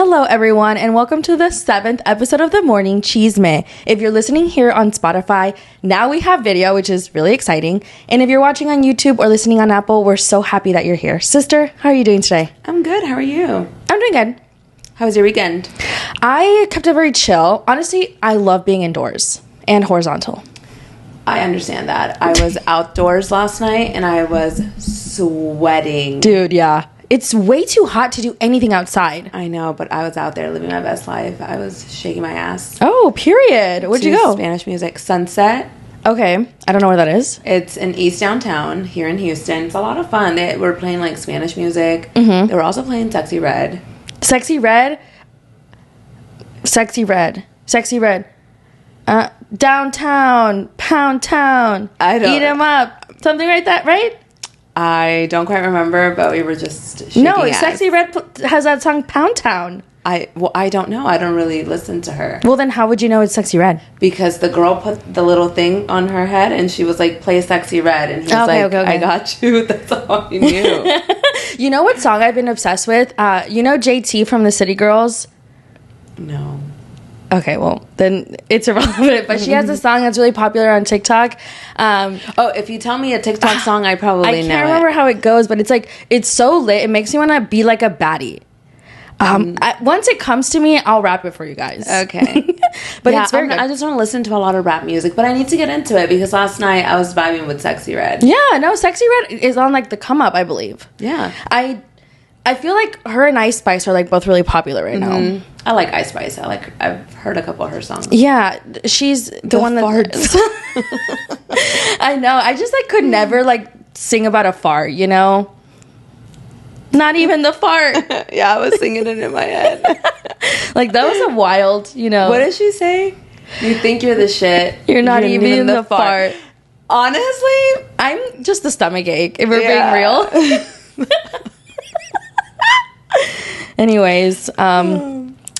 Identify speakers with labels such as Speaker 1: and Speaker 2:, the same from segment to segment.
Speaker 1: Hello, everyone, and welcome to the 7th episode of the Morning Chisme. If you're listening here on Spotify, now we have video, which is really exciting. And if you're watching on YouTube or listening on Apple, we're so happy that you're here. Sister, how are you doing today?
Speaker 2: I'm good. How are you?
Speaker 1: I'm doing good.
Speaker 2: How was your weekend?
Speaker 1: I kept it very chill. Honestly, I love being indoors and horizontal.
Speaker 2: I understand that. I was outdoors last night and I was sweating.
Speaker 1: Dude, yeah. It's way too hot to do anything outside.
Speaker 2: I know, but I was out there living my best life. I was shaking my ass.
Speaker 1: Oh, period. Where'd you go?
Speaker 2: Spanish music. Sunset.
Speaker 1: Okay. I don't know where that is.
Speaker 2: It's in East Downtown here in Houston. It's a lot of fun. They were playing like Spanish music. Mm-hmm. They were also playing Sexy Red.
Speaker 1: Sexy Red? Sexy Red. Sexy Red. Downtown. Pound Town.
Speaker 2: I don't...
Speaker 1: Eat 'em up. Something like that, right?
Speaker 2: I don't quite remember, but we were just shaking
Speaker 1: No,
Speaker 2: ass.
Speaker 1: Sexy Red has that song Pound Town.
Speaker 2: I don't know. I don't really listen to her.
Speaker 1: Well, then how would you know it's Sexy Red?
Speaker 2: Because the girl put the little thing on her head and she was like, play Sexy Red. And he was okay. I got you. That's all I knew.
Speaker 1: You know what song I've been obsessed with? You know JT from the City Girls?
Speaker 2: No.
Speaker 1: Okay, well, then it's irrelevant. But she has a song that's really popular on TikTok.
Speaker 2: If you tell me a TikTok song, I probably know it.
Speaker 1: I can't remember how it goes, but it's like, it's so lit. It makes me want to be like a baddie. Once it comes to me, I'll rap it for you guys.
Speaker 2: Okay.
Speaker 1: But yeah, it's very good.
Speaker 2: I just don't listen to a lot of rap music, but I need to get into it because last night I was vibing with Sexy Red.
Speaker 1: Yeah, no, Sexy Red is on like the come up, I believe.
Speaker 2: Yeah.
Speaker 1: I feel like her and Ice Spice are like both really popular right now.
Speaker 2: I like Ice Spice. I've heard a couple of her songs.
Speaker 1: Yeah, she's the one that farts. I know. I just like could never like sing about a fart, you know? Not even the fart.
Speaker 2: Yeah, I was singing it in my head.
Speaker 1: Like that was a wild, you know.
Speaker 2: What did she say? You think you're the shit.
Speaker 1: You're not even the fart.
Speaker 2: Honestly,
Speaker 1: I'm just the stomach ache if we're being real. Anyways,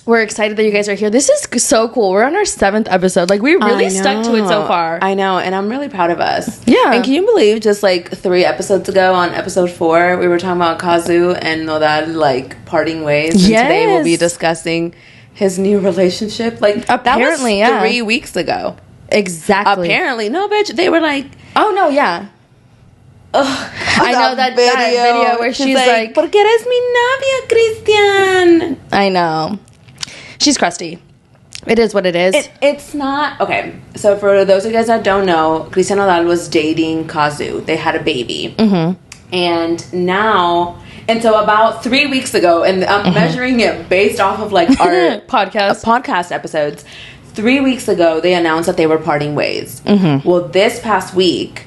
Speaker 1: we're excited that you guys are here. This is so cool. We're on our 7th episode. Like, we really stuck to it so far.
Speaker 2: I know, and I'm really proud of us.
Speaker 1: Yeah.
Speaker 2: And can you believe just, like, 3 episodes ago on episode 4, we were talking about Kazu and Nodal, like, parting ways. And today we'll be discussing his new relationship. Like,
Speaker 1: apparently,
Speaker 2: that was 3 weeks ago.
Speaker 1: Exactly.
Speaker 2: Apparently. No, bitch. They were like...
Speaker 1: Oh, no, yeah. I know that video where she's like,
Speaker 2: ¿Por qué eres mi novia, Christian?
Speaker 1: I know. She's crusty. It is what it is.
Speaker 2: It's not... Okay, so for those of you guys that don't know, Christian Nodal was dating Kazu. They had a baby. Mm-hmm. And now... And so about 3 weeks ago, and I'm measuring it based off of like our podcast episodes, 3 weeks ago, they announced that they were parting ways. Mm-hmm. Well, this past week...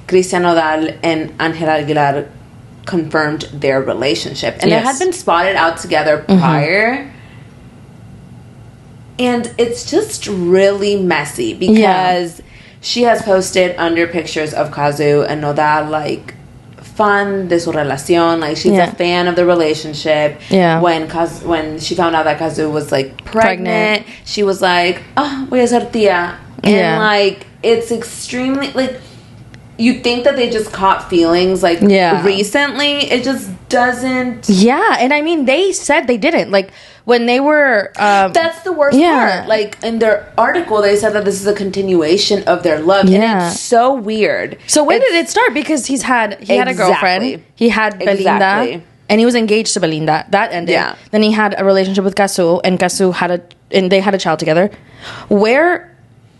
Speaker 2: Christian Nodal and Angela Aguilar confirmed their relationship. And they had been spotted out together prior. And it's just really messy because she has posted under pictures of Kazu and Nodal, like, fan de su relación. Like, she's a fan of the relationship. Yeah. When she found out that Kazu was, like, pregnant. She was like, oh, voy a ser tía. And, like, it's extremely, like... You think that they just caught feelings, like, recently. It just doesn't... Yeah,
Speaker 1: and I mean, they said they didn't. Like, when they were...
Speaker 2: That's the worst part. Like, in their article, they said that this is a continuation of their love. Yeah. And it's so weird.
Speaker 1: So when did it start? Because he had a girlfriend. He had Belinda. And he was engaged to Belinda. That ended. Yeah. Then he had a relationship with Kazu. And they had a child together.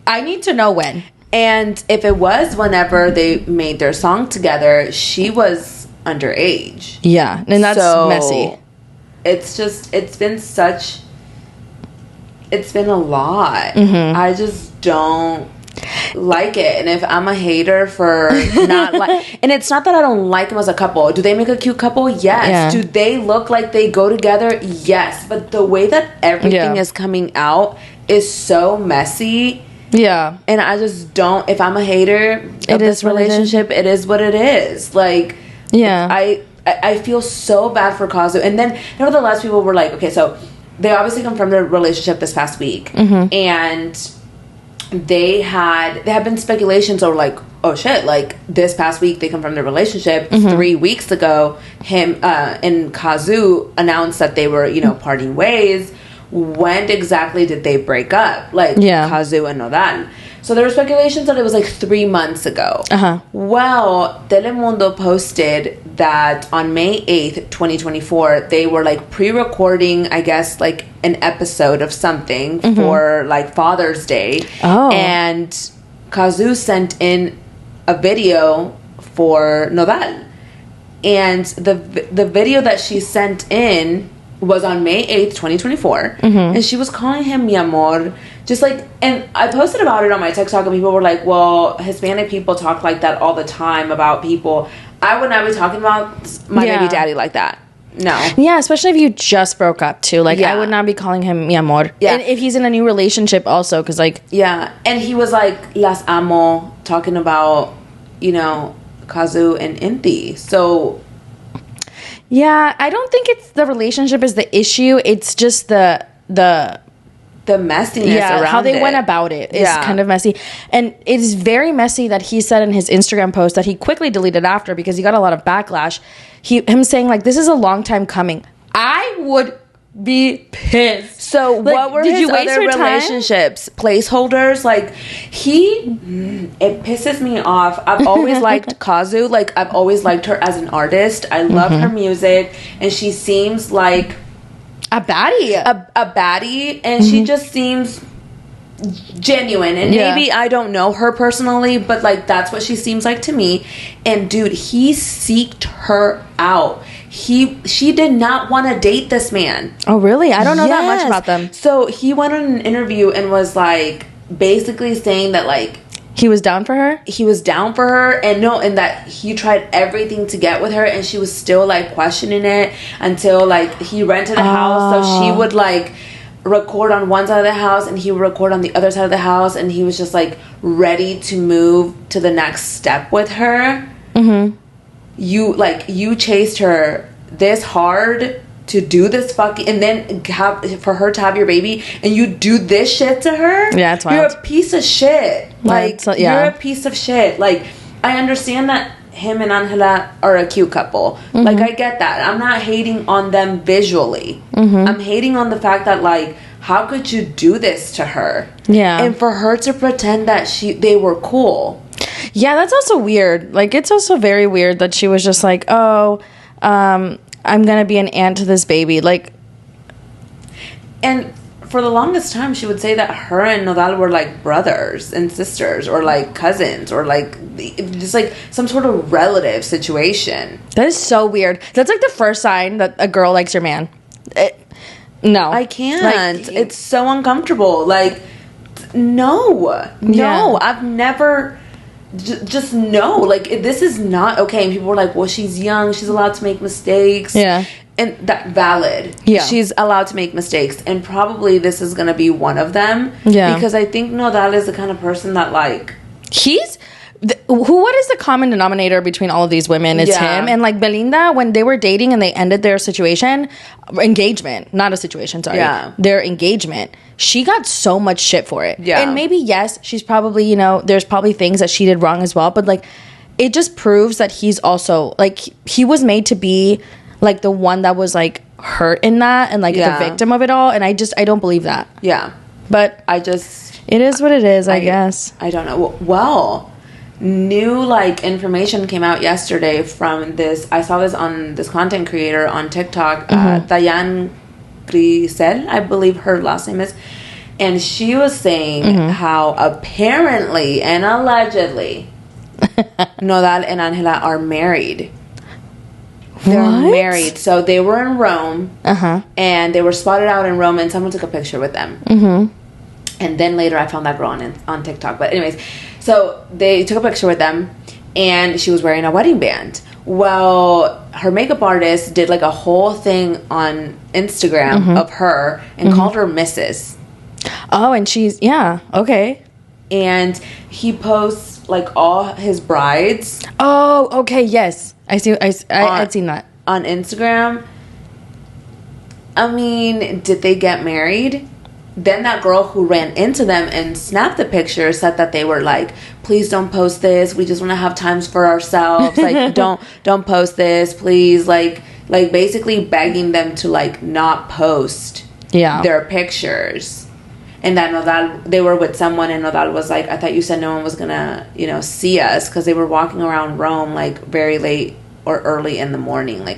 Speaker 1: I need to know when.
Speaker 2: And if it was whenever they made their song together, she was underage.
Speaker 1: Yeah, and that's messy.
Speaker 2: It's been a lot. Mm-hmm. I just don't like it. And if I'm a hater for not like... And it's not that I don't like them as a couple. Do they make a cute couple? Yes. Yeah. Do they look like they go together? Yes. But the way that everything is coming out is so messy...
Speaker 1: Yeah.
Speaker 2: And I just don't... If I'm a hater of this relationship, it is what it is. Like... Yeah. I feel so bad for Kazu. And then, nevertheless, people were like... Okay, so... They obviously confirmed their relationship this past week. Mm-hmm. And... There had been speculations over, like... oh shit, like this past week they confirmed their relationship. 3 weeks ago, him and Kazu announced that they were, parting ways. When exactly did they break up? Like, Kazu and Nodal. So there were speculations that it was like 3 months ago. Well, Telemundo posted that on May 8th, 2024, they were like pre-recording, I guess, like an episode of something for like Father's Day. And Kazu sent in a video for Nodal. And the video that she sent in was on May 8th, 2024. And she was calling him mi amor. Just like, and I posted about it on my TikTok, and people were like, well, Hispanic people talk like that all the time about people. I would not be talking about my baby daddy like that. No.
Speaker 1: Yeah, especially if you just broke up too. Like, I would not be calling him mi amor. Yeah. And if he's in a new relationship also, because like...
Speaker 2: Yeah. And he was like, las amo, talking about, Kazu and Inti. So...
Speaker 1: Yeah, I don't think it's the relationship is the issue. It's just the
Speaker 2: messiness around
Speaker 1: how they went about it is kind of messy. And it is very messy that he said in his Instagram post that he quickly deleted after because he got a lot of backlash. Him saying like, this is a long time coming. I would be pissed.
Speaker 2: So like, what were his other relationships? Placeholders? Like, it pisses me off. I've always liked Kazu. Like, I've always liked her as an artist. I love her music. And she seems like
Speaker 1: a baddie.
Speaker 2: A baddie. And she just seems genuine. And maybe I don't know her personally, but like, that's what she seems like to me. And dude, he seeked her out. She did not want to date this man.
Speaker 1: Oh, really? I don't know that much about them.
Speaker 2: So he went on an interview and was like basically saying that like
Speaker 1: he was down for her.
Speaker 2: He was down for her, and that he tried everything to get with her, and she was still like questioning it until like he rented a house, so she would like record on one side of the house and he would record on the other side of the house, and he was just like ready to move to the next step with her. You chased her this hard to do this fucking, and then for her to have your baby, and you do this shit to her.
Speaker 1: Yeah, it's wild.
Speaker 2: You're a piece of shit. Like, you're a piece of shit. Like, I understand that him and Angela are a cute couple. Like, I get that. I'm not hating on them visually. I'm hating on the fact that like, how could you do this to her?
Speaker 1: Yeah,
Speaker 2: and for her to pretend that they were cool.
Speaker 1: Yeah, that's also weird. Like, it's also very weird that she was just like, oh, I'm gonna be an aunt to this baby. Like,
Speaker 2: and for the longest time, she would say that her and Nodal were like brothers and sisters, or like cousins, or like just like some sort of relative situation.
Speaker 1: That is so weird. That's like the first sign that a girl likes your man. No,
Speaker 2: I can't. Like, it's so uncomfortable. Like, no, I've never. Just no, like, this is not okay. And people were like, well, she's young, she's allowed to make mistakes.
Speaker 1: Yeah.
Speaker 2: And that valid. Yeah. She's allowed to make mistakes. And probably this is going to be one of them. Yeah. Because I think Nodal is the kind of person that, like...
Speaker 1: What is the common denominator between all of these women is him. And like Belinda, when they were dating and they ended their engagement, not a situation, sorry. Yeah. Their engagement. She got so much shit for it. Yeah. And maybe, yes, she's probably, there's probably things that she did wrong as well. But like, it just proves that he's also, like, he was made to be like the one that was like hurt in that and like the victim of it all. And I don't believe that.
Speaker 2: Yeah.
Speaker 1: But it is what it is, I guess.
Speaker 2: I don't know. Well, new like information came out yesterday from this. I saw this on this content creator on TikTok, Diane Grisel, I believe her last name is, and she was saying how apparently and allegedly Nodal and Angela are married. They're married. So they were in Rome, and they were spotted out in Rome, and someone took a picture with them. And then later I found that girl on TikTok. But anyways, so they took a picture with them, and she was wearing a wedding band. Well, her makeup artist did like a whole thing on Instagram of her and called her Mrs.
Speaker 1: Oh, and she's, okay.
Speaker 2: And he posts like all his brides.
Speaker 1: Oh, okay, yes. I'd seen that.
Speaker 2: On Instagram. I mean, did they get married? then that girl who ran into them and snapped the picture said that they were like, please don't post this. We just want to have times for ourselves. Like, don't post this, please. Like basically begging them to like not post their pictures. And that Nodal, they were with someone, and Nodal was like, I thought you said no one was gonna, see us, because they were walking around Rome like very late or early in the morning, like.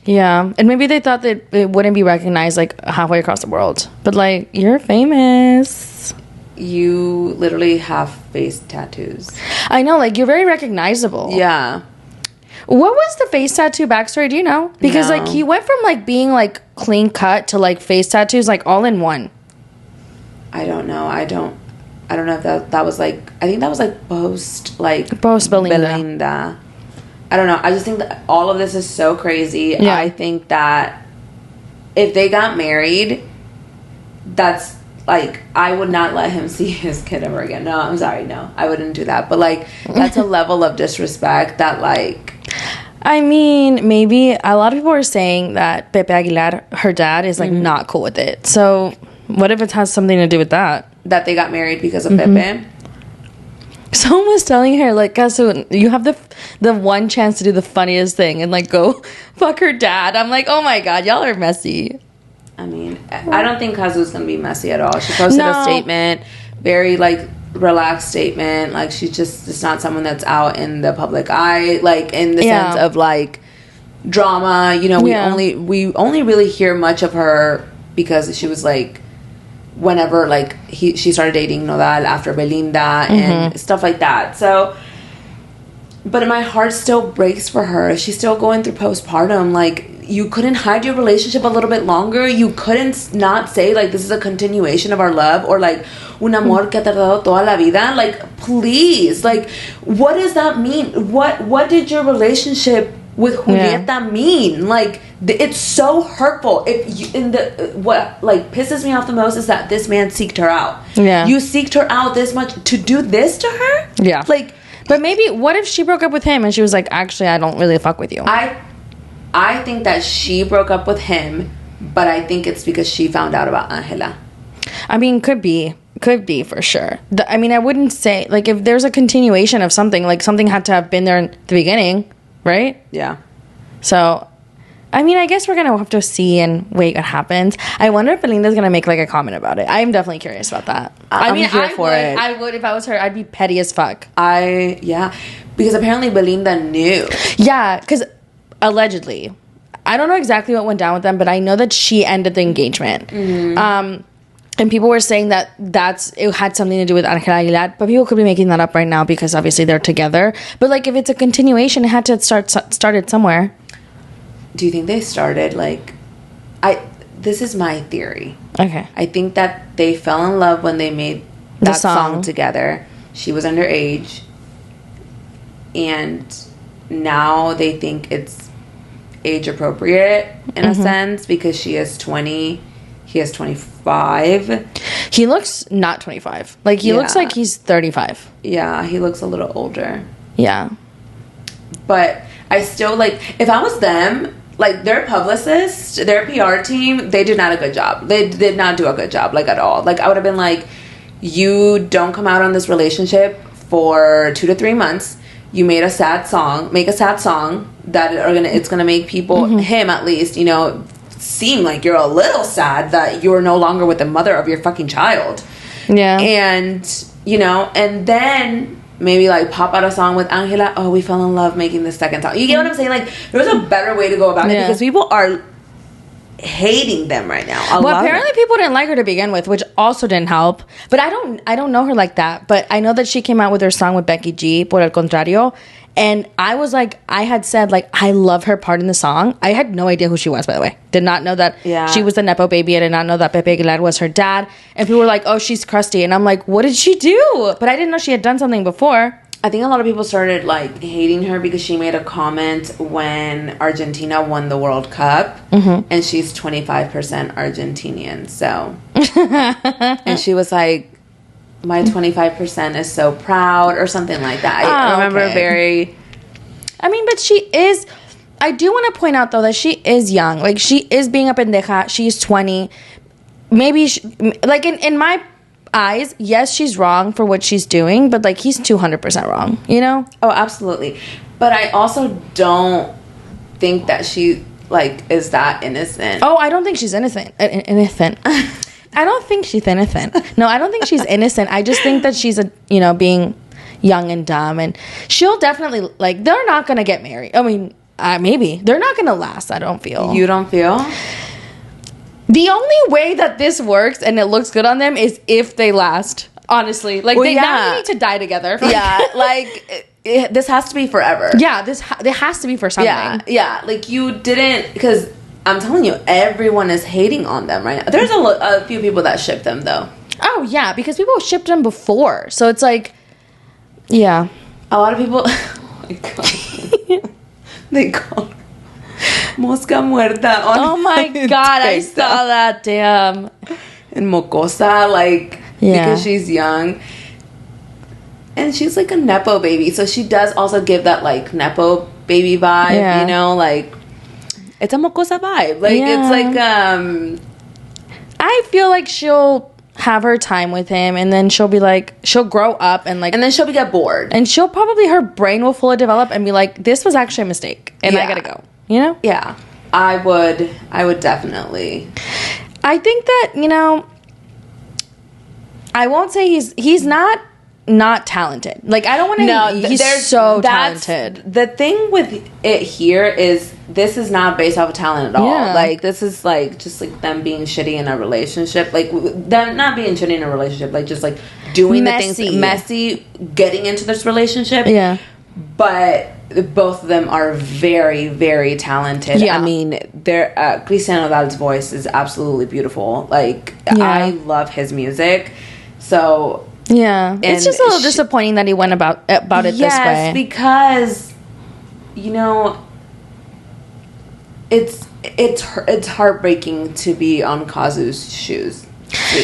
Speaker 1: Yeah, and maybe they thought that it wouldn't be recognized like halfway across the world. But like, you're famous.
Speaker 2: You literally have face tattoos.
Speaker 1: I know, like, you're very recognizable.
Speaker 2: Yeah.
Speaker 1: What was the face tattoo backstory? Do you know? Because like he went from like being like clean cut to like face tattoos like all in one.
Speaker 2: I don't know. I don't know if that was like, I think that was like post Belinda. I don't know. I just think that all of this is so crazy. Yeah. I think that if they got married, that's like, I would not let him see his kid ever again. No, I'm sorry. No, I wouldn't do that. But like, that's a level of disrespect that like.
Speaker 1: I mean, maybe a lot of people are saying that Pepe Aguilar, her dad, is like not cool with it. So what if it has something to do with that?
Speaker 2: That they got married because of Pepe?
Speaker 1: Someone was telling her, like, Kazu, you have the one chance to do the funniest thing and, like, go fuck her dad. I'm like, oh, my God, y'all are messy.
Speaker 2: I mean, I don't think Kazu's going to be messy at all. She posted a statement, very, like, relaxed statement. Like, she's just, it's not someone that's out in the public eye, like, in the sense of, like, drama. We only really hear much of her because she was, like, whenever like she started dating Nodal after Belinda and stuff like that. So, but my heart still breaks for her. She's still going through postpartum. Like, you couldn't hide your relationship a little bit longer. You couldn't not say like, this is a continuation of our love, or like un amor que ha tardado toda la vida. Like, please, like, what does that mean? What did your relationship with Julieta mean? Like, it's so hurtful. What like pisses me off the most is that this man seeked her out. Yeah, you seeked her out this much to do this to her.
Speaker 1: Yeah, like, but maybe what if she broke up with him and she was like, actually, I don't really fuck with you.
Speaker 2: I think that she broke up with him, but I think it's because she found out about Angela.
Speaker 1: I mean, could be for sure. I mean, I wouldn't say like if there's a continuation of something, like something had to have been there in the beginning. Right?
Speaker 2: Yeah.
Speaker 1: So, I mean, I guess we're going to have to see and wait what happens. I wonder if Belinda's going to make, like, a comment about it. I'm definitely curious about that.
Speaker 2: I'm here for it.
Speaker 1: I would, if I was her, I'd be petty as fuck.
Speaker 2: Yeah. Because apparently Belinda knew.
Speaker 1: Yeah, because allegedly. I don't know exactly what went down with them, but I know that she ended the engagement. And people were saying that it had something to do with Angela Aguilar, but people could be making that up right now because obviously they're together. But like, if it's a continuation, it had to started somewhere.
Speaker 2: Do you think they started like? This is my theory.
Speaker 1: Okay.
Speaker 2: I think that they fell in love when they made that song together. She was underage, and now they think it's age appropriate in a sense because she is 20. He is 25.
Speaker 1: He looks not 25. Like, he looks like he's 35.
Speaker 2: Yeah, he looks a little older.
Speaker 1: Yeah.
Speaker 2: But I still, like, if I was them, like, their publicist, their PR team, they did not a good job. They did not do a good job, like, at all. Like, I would have been like, you don't come out on this relationship for 2 to 3 months. You made a sad song. Make a sad song that it's gonna make people, him at least, seem like you're a little sad that you're no longer with the mother of your fucking child.
Speaker 1: Yeah.
Speaker 2: And, and then maybe like pop out a song with Angela. Oh, we fell in love making the second song. You get what I'm saying? Like, there's a better way to go about it because people are hating them right now.
Speaker 1: Well, apparently people didn't like her to begin with, which also didn't help. But I don't know her like that. But I know that she came out with her song with Becky G, Por el Contrario. And I was like, I had said, like, I love her part in the song. I had no idea who she was, by the way. Did not know that she was the Nepo baby. I did not know that Pepe Aguilar was her dad. And people were like, oh, she's crusty. And I'm like, what did she do? But I didn't know she had done something before.
Speaker 2: I think a lot of people started, like, hating her because she made a comment when Argentina won the World Cup. And she's 25% Argentinian, so. And she was like, my 25% is so proud or something like that. I remember
Speaker 1: I mean, but she is... I do want to point out, though, that she is young. Like, she is being a pendeja. She's 20. maybe like in my eyes, yes, she's wrong for what she's doing, but like he's 200% wrong, you know?
Speaker 2: Oh, absolutely. But I also don't think that she like is that innocent.
Speaker 1: Oh, I don't think she's innocent. Innocent. I don't think she's innocent. No, I don't think she's innocent. I just think that she's being young and dumb, and she'll definitely like. They're not gonna get married. I mean, maybe they're not gonna last. I don't feel.
Speaker 2: You don't feel?
Speaker 1: The only way that this works and it looks good on them is if they last. Honestly, like now need to die together.
Speaker 2: Yeah, like this has to be forever.
Speaker 1: Yeah, it has to be for something.
Speaker 2: Yeah. Like you didn't, because I'm telling you, everyone is hating on them right now. There's a few people that ship them though.
Speaker 1: Oh yeah, because people shipped them before, so it's like, yeah,
Speaker 2: a lot of people. Oh my God. They call her Mosca Muerta.
Speaker 1: Oh my God, I saw that. Damn.
Speaker 2: And Mocosa, like, because she's young. And she's like a Nepo baby. So she does also give that, like, Nepo baby vibe, you know? Like, it's a Mocosa vibe. Like, it's like,
Speaker 1: I feel like she'll have her time with him, and then she'll be like, she'll grow up and like,
Speaker 2: and then she'll get bored.
Speaker 1: And she'll probably, her brain will fully develop and be like, this was actually a mistake, and I gotta go. You know?
Speaker 2: Yeah. I would definitely.
Speaker 1: I think that, I won't say he's not talented. Like, I don't want to. No, he's so talented.
Speaker 2: The thing with it here is this is not based off of talent at all. Yeah. Like, this is like just like them being shitty in a relationship. Like, them not being shitty in a relationship. Like, just like doing the things messy, getting into this relationship.
Speaker 1: Yeah.
Speaker 2: But both of them are very, very talented. Yeah. I mean, Cristian Nodal's voice is absolutely beautiful. Like, I love his music. So
Speaker 1: yeah, it's just a little disappointing that he went about it this way.
Speaker 2: Yes, because it's heartbreaking to be on Kazu's shoes.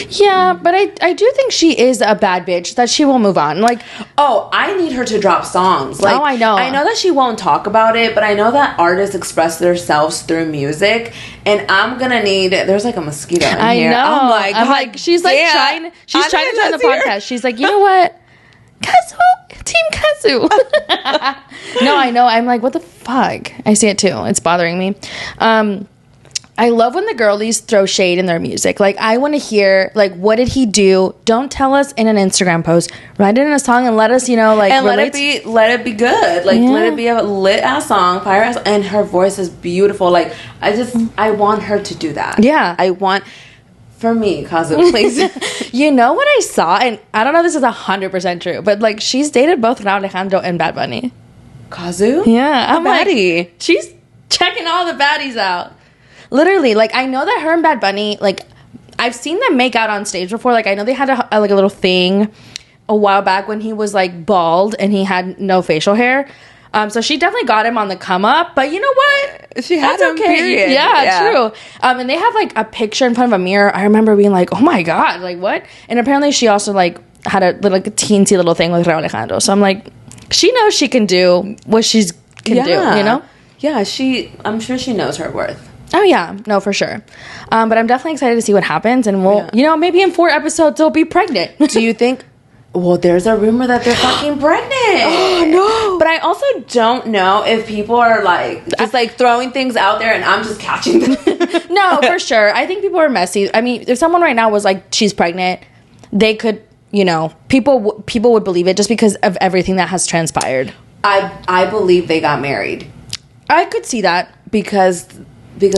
Speaker 1: Yeah, but I do think she is a bad bitch, that she will move on. Like,
Speaker 2: I need her to drop songs. Like,
Speaker 1: I know
Speaker 2: that she won't talk about it, but I know that artists express themselves through music, and I'm gonna need. There's like a mosquito in here.
Speaker 1: I'm like, she's like trying. She's trying to join the podcast. She's like, you know what, Kazu, Team Kazu. No, I know. I'm like, what the fuck? I see it too. It's bothering me. I love when the girlies throw shade in their music. Like, I want to hear, like, what did he do? Don't tell us in an Instagram post. Write it in a song and let us, like,
Speaker 2: and let it be good. Like, let it be a lit ass song, fire ass, and her voice is beautiful. Like, I want her to do that.
Speaker 1: Yeah,
Speaker 2: for me, Kazu, please.
Speaker 1: You know what I saw, and I don't know if this is 100% true, but like, she's dated both Raul Alejandro and Bad Bunny.
Speaker 2: Kazu?
Speaker 1: Yeah, I'm
Speaker 2: baddie.
Speaker 1: Like, she's checking all the baddies out. Literally, like, I know that her and Bad Bunny, like, I've seen them make out on stage before. Like, I know they had a little thing a while back when he was, like, bald and he had no facial hair. So she definitely got him on the come up. But you know what?
Speaker 2: She had him, period.
Speaker 1: Yeah, true. And they have, like, a picture in front of a mirror. I remember being like, oh, my God, like, what? And apparently she also, like, had a little, like, a teensy little thing with Raul Alejandro. So I'm like, she knows she can do what she can do, you know?
Speaker 2: Yeah, I'm sure she knows her worth.
Speaker 1: Oh, yeah. No, for sure. But I'm definitely excited to see what happens. And we'll, maybe in 4 episodes, they'll be pregnant.
Speaker 2: Do you think? Well, there's a rumor that they're fucking pregnant.
Speaker 1: Oh, no.
Speaker 2: But I also don't know if people are, like, just, like, throwing things out there and I'm just catching them.
Speaker 1: No, for sure. I think people are messy. I mean, if someone right now was like, she's pregnant, they could, people would believe it just because of everything that has transpired.
Speaker 2: I believe they got married.
Speaker 1: I could see that.
Speaker 2: Because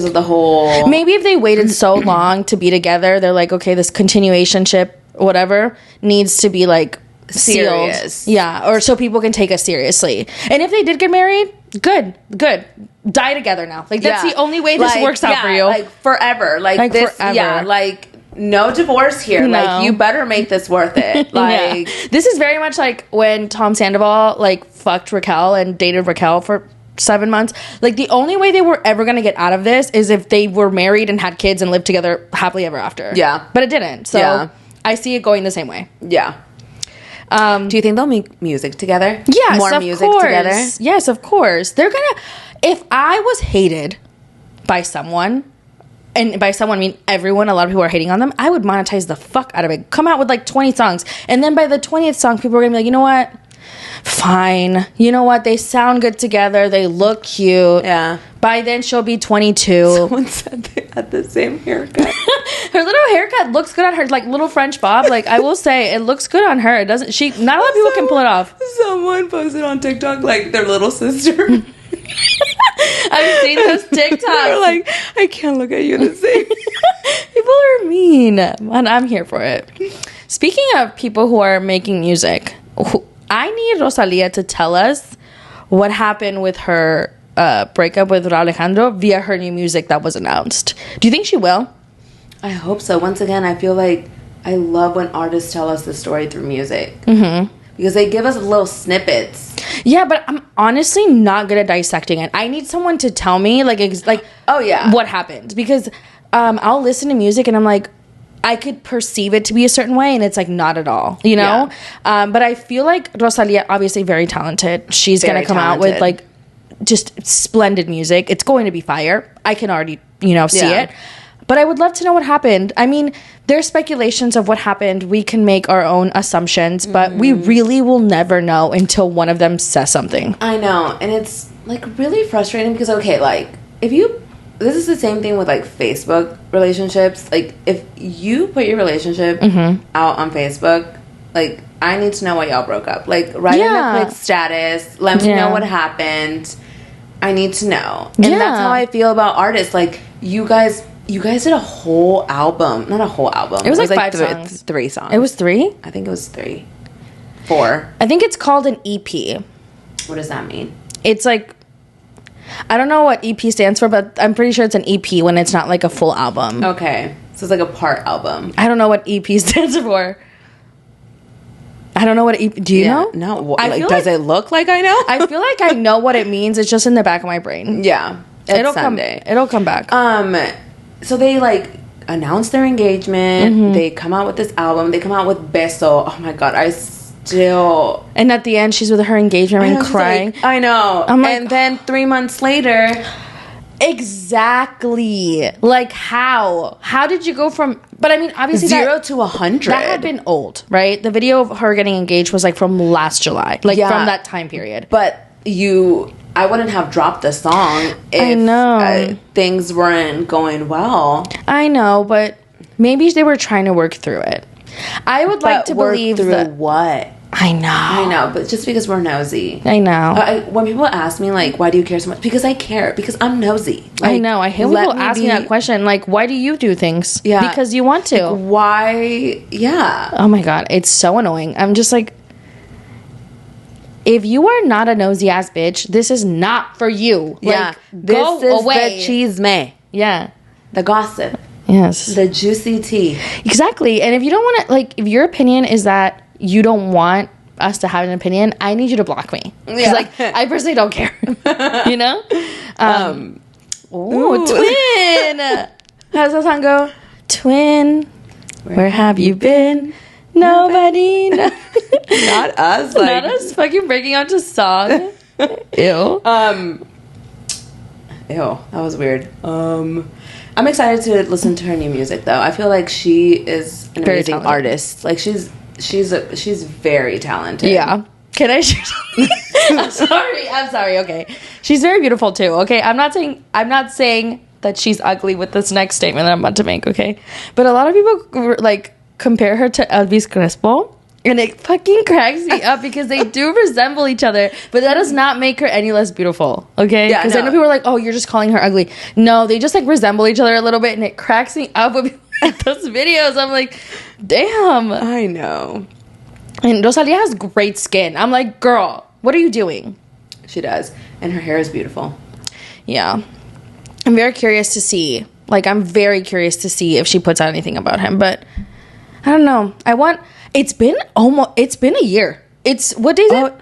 Speaker 2: of the whole...
Speaker 1: Maybe if they waited so long to be together, they're like, okay, this continuationship, whatever, needs to be, like,
Speaker 2: serious.
Speaker 1: Sealed. Yeah, or so people can take us seriously. And if they did get married, good. Die together now. Like, that's the only way this works out for you.
Speaker 2: Like, forever. Like this, forever. Yeah, like, no divorce here. No. Like, you better make this worth it. Like...
Speaker 1: This is very much like when Tom Sandoval, like, fucked Raquel and dated Raquel for 7 months. Like, the only way they were ever going to get out of this is if they were married and had kids and lived together happily ever after.
Speaker 2: Yeah.
Speaker 1: But it didn't. So I see it going the same way.
Speaker 2: Yeah. Do you think they'll make music together?
Speaker 1: Yes,
Speaker 2: more
Speaker 1: of
Speaker 2: music
Speaker 1: course.
Speaker 2: together?
Speaker 1: Yes, of course. They're gonna... If I was hated by someone, and by someone I mean everyone, a lot of people are hating on them, I would monetize the fuck out of it. Come out with like 20 songs, and then by the 20th song, people are gonna be like, you know what? Fine. You know what? They sound good together. They look cute.
Speaker 2: Yeah.
Speaker 1: By then, she'll be 22.
Speaker 2: Someone said they had the same haircut.
Speaker 1: Her little haircut looks good on her, like little French bob. Like, I will say, it looks good on her. It doesn't. She. Not a lot of people can pull it off.
Speaker 2: Someone posted on TikTok like their little sister.
Speaker 1: I've seen those TikToks.
Speaker 2: They're like, I can't look at you the same.
Speaker 1: People are mean, and I'm here for it. Speaking of people who are making music, I need Rosalia to tell us what happened with her breakup with Raul Alejandro via her new music that was announced. Do you think she will?
Speaker 2: I hope so. Once again, I feel like I love when artists tell us the story through music. Because they give us little snippets.
Speaker 1: Yeah, but I'm honestly not good at dissecting it. I need someone to tell me,
Speaker 2: oh yeah,
Speaker 1: what happened. Because I'll listen to music and I'm like, I could perceive it to be a certain way, and it's like not at all, you know? Yeah. But I feel like Rosalia, obviously very talented. She's going to come out with like just splendid music. It's going to be fire. I can already, see it. But I would love to know what happened. I mean, there's speculations of what happened. We can make our own assumptions, but we really will never know until one of them says something.
Speaker 2: I know. And it's like really frustrating because, okay, like this is the same thing with like Facebook relationships. Like if you put your relationship out on Facebook, like I need to know why y'all broke up. Like write in a quick status. Let me know what happened. I need to know. And that's how I feel about artists. Like you guys did a whole album. Not a whole album.
Speaker 1: It was like 5 songs.
Speaker 2: 3 songs.
Speaker 1: It was 3?
Speaker 2: I think it was 3. 4.
Speaker 1: I think it's called an EP.
Speaker 2: What does that mean?
Speaker 1: It's like, I don't know what EP stands for, but I'm pretty sure it's an EP when it's not like a full album.
Speaker 2: Okay. So it's like a part album.
Speaker 1: I don't know what EP stands for. I don't know what EP... Do you know?
Speaker 2: No. Does it look like I know?
Speaker 1: I feel like I know what it means. It's just in the back of my brain.
Speaker 2: Yeah.
Speaker 1: It'll come back.
Speaker 2: So they like announce their engagement. They come out with this album. They come out with Beso. Oh my God.
Speaker 1: And at the end, she's with her engagement ring crying.
Speaker 2: Like, I know. And then 3 months later...
Speaker 1: Exactly. Like how? How did you go from... But I mean, obviously
Speaker 2: 0 to 100.
Speaker 1: That had been old, right? The video of her getting engaged was like from last July. Like from that time period.
Speaker 2: But I wouldn't have dropped the song if things weren't going well.
Speaker 1: I know, but maybe they were trying to work through it. I would like to believe that...
Speaker 2: what?
Speaker 1: I know,
Speaker 2: but just because we're nosy.
Speaker 1: I know.
Speaker 2: When people ask me, like, why do you care so much? Because I care. Because I'm nosy. Like,
Speaker 1: I know. I hate when people ask me that question. Like, why do you do things?
Speaker 2: Yeah.
Speaker 1: Because you want to.
Speaker 2: Like, why? Yeah.
Speaker 1: Oh, my God. It's so annoying. I'm just like... If you are not a nosy-ass bitch, this is not for you.
Speaker 2: Yeah.
Speaker 1: Like, go away.
Speaker 2: The chisme.
Speaker 1: Yeah.
Speaker 2: The gossip.
Speaker 1: Yes.
Speaker 2: The juicy tea.
Speaker 1: Exactly. And if you don't want to... Like, if your opinion is that you don't want us to have an opinion, I need you to block me. Yeah. Like, I personally don't care. You know? Twin! How does that song go? Twin, where have you been? Nobody knows.
Speaker 2: Not us.
Speaker 1: Not us fucking breaking out to song. Ew.
Speaker 2: Ew. That was weird. I'm excited to listen to her new music, though. I feel like she is an amazing artist. Like, she's very talented.
Speaker 1: Yeah. Can I share something? I'm sorry. Okay. She's very beautiful too. Okay. I'm not saying that she's ugly with this next statement that I'm about to make. Okay. But a lot of people like compare her to Elvis Crespo, and it fucking cracks me up because they do resemble each other, but that does not make her any less beautiful. Okay.
Speaker 2: Yeah.
Speaker 1: Because I know people are like, oh, you're just calling her ugly. No, they just like resemble each other a little bit, and it cracks me up when people make those videos. I'm like, damn.
Speaker 2: I know.
Speaker 1: And Rosalia has great skin. I'm like, girl, what are you doing?
Speaker 2: She does. And her hair is beautiful.
Speaker 1: Yeah. I'm very curious to see. Like, I'm very curious to see if she puts out anything about him. But I don't know. It's been a year. What day is it?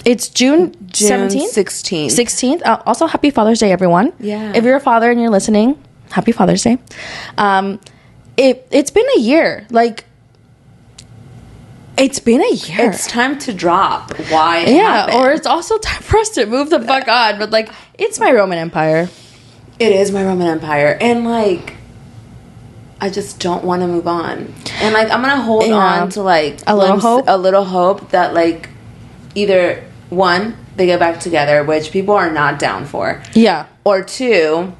Speaker 1: It's June 17th?
Speaker 2: 16th.
Speaker 1: 16th. Also, happy Father's Day, everyone.
Speaker 2: Yeah.
Speaker 1: If you're a father and you're listening, happy Father's Day. It's been a year. Like, it's been a year.
Speaker 2: It's time to drop why it happened.
Speaker 1: Or it's also time for us to move the fuck on. But, like, it's my Roman Empire.
Speaker 2: It is my Roman Empire. And, like, I just don't want to move on. And, like, I'm going to hold on to, like...
Speaker 1: A little
Speaker 2: hope that, like, either, one, they get back together, which people are not down for.
Speaker 1: Yeah.
Speaker 2: Or two...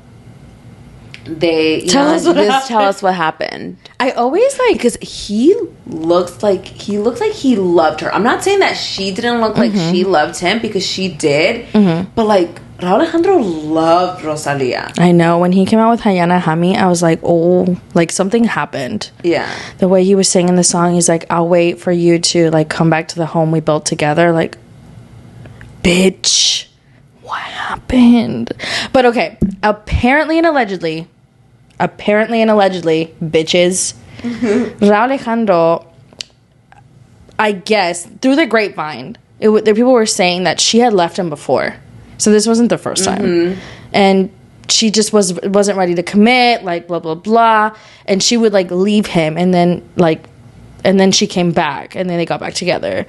Speaker 2: They tell us what happened.
Speaker 1: I always like
Speaker 2: because he looks like he loved her. I'm not saying that she didn't look like she loved him because she did, but like Raul Alejandro loved Rosalia.
Speaker 1: I know when he came out with Hayana Hami, I was like, oh, like something happened.
Speaker 2: Yeah,
Speaker 1: the way he was singing the song, he's like, I'll wait for you to like come back to the home we built together. Like, bitch, what happened? But okay, apparently and allegedly, bitches, Raul Alejandro, I guess, through the grapevine, the people were saying that she had left him before. So this wasn't the first time. And she just wasn't ready to commit, like, blah, blah, blah. And she would, like, leave him, and then she came back, and then they got back together.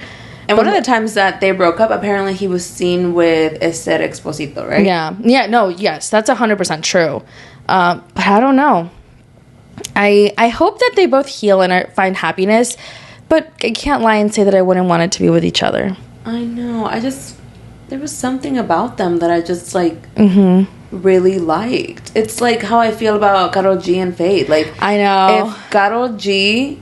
Speaker 2: And one of the times that they broke up, apparently he was seen with Esther Exposito, right?
Speaker 1: Yeah. Yeah, no, yes, that's 100% true. But I don't know. I hope that they both heal and find happiness, but I can't lie and say that I wouldn't want it to be with each other.
Speaker 2: I know. There was something about them that I just, like, really liked. It's like how I feel about Karol G and Fade. Like,
Speaker 1: I know.
Speaker 2: If Karol G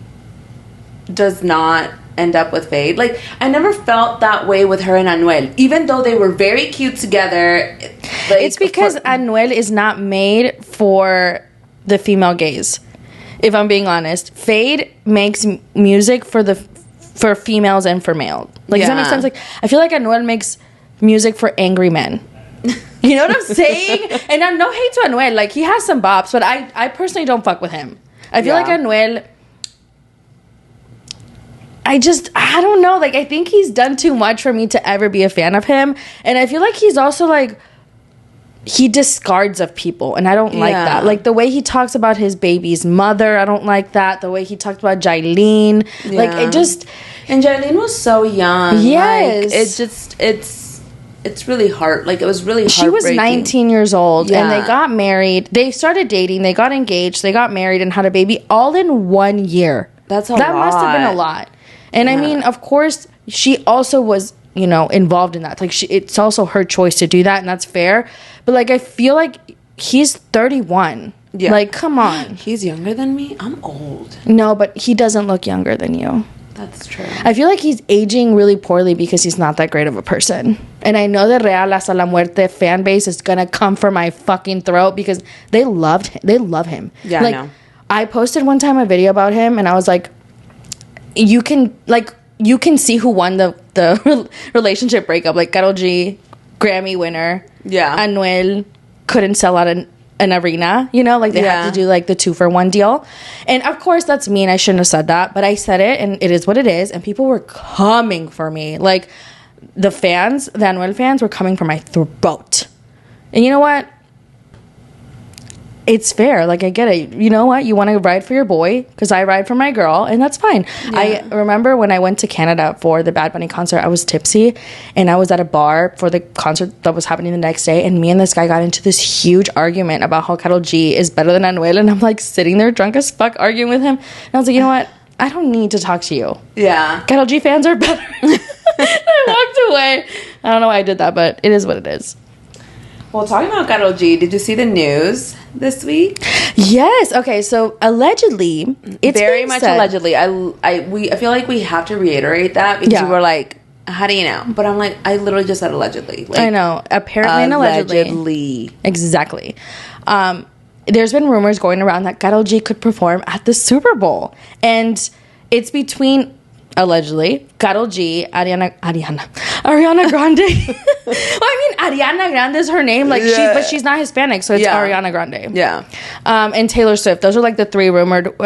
Speaker 2: does not end up with Fade, like, I never felt that way with her and Anuel, even though they were very cute together. Like,
Speaker 1: it's because Anuel is not made for the female gaze, if I'm being honest. Fade makes music for females and for male. Like, does that make sense? Like, I feel like Anuel makes music for angry men. You know what I'm saying? And I'm no hate to Anuel, like, he has some bops, but I personally don't fuck with him. I feel like Anuel, I don't know. Like, I think he's done too much for me to ever be a fan of him. And I feel like he's also, like, he discards of people. And I don't like that. Like, the way he talks about his baby's mother, I don't like that. The way he talked about Jailene. Yeah. Like, it just...
Speaker 2: And Jailene was so young.
Speaker 1: Yes.
Speaker 2: Like, it's really hard. Like, it was really heartbreaking.
Speaker 1: She was 19 years old. Yeah. And they got married. They started dating. They got engaged. They got married and had a baby all in 1 year.
Speaker 2: That must
Speaker 1: have been a lot. And I mean, of course, she also was, you know, involved in that. Like, it's also her choice to do that, and that's fair. But, like, I feel like he's 31. Yeah. Like, come on.
Speaker 2: He's younger than me? I'm old.
Speaker 1: No, but he doesn't look younger than you.
Speaker 2: That's true.
Speaker 1: I feel like he's aging really poorly because he's not that great of a person. And I know the Real Hasta la Muerte fan base is going to come for my fucking throat because they love him.
Speaker 2: Yeah,
Speaker 1: like,
Speaker 2: I know.
Speaker 1: I posted one time a video about him, and I was like, you can see who won the relationship breakup. Like, Karol G, Grammy winner.
Speaker 2: Yeah.
Speaker 1: Anuel couldn't sell out an arena, you know? Like, they had to do, like, the 2-for-1 deal. And, of course, that's mean. I shouldn't have said that. But I said it, and it is what it is. And people were coming for me. Like, the Anuel fans were coming for my throat. And you know what? It's fair. Like, I get it. You know what? You want to ride for your boy because I ride for my girl, and that's fine. Yeah. I remember when I went to Canada for the Bad Bunny concert, I was tipsy, and I was at a bar for the concert that was happening the next day, and me and this guy got into this huge argument about how Karol G is better than Anuel, and I'm, like, sitting there drunk as fuck arguing with him. And I was like, you know what? I don't need to talk to you.
Speaker 2: Yeah.
Speaker 1: Karol G fans are better. I walked away. I don't know why I did that, but it is what it is.
Speaker 2: Well, talking about Karol G, did you see the news this week?
Speaker 1: Yes. Okay. So allegedly, it's
Speaker 2: very much said, allegedly. I feel like we have to reiterate that because you were like, "How do you know?" But I'm like, I literally just said allegedly. Like,
Speaker 1: I know. Apparently and allegedly. Exactly. There's been rumors going around that Karol G could perform at the Super Bowl, and it's between. Allegedly, Karol G, Ariana Grande. Well, I mean, Ariana Grande is her name, like but she's not Hispanic, so it's Ariana Grande.
Speaker 2: Yeah.
Speaker 1: And Taylor Swift. Those are like the three rumored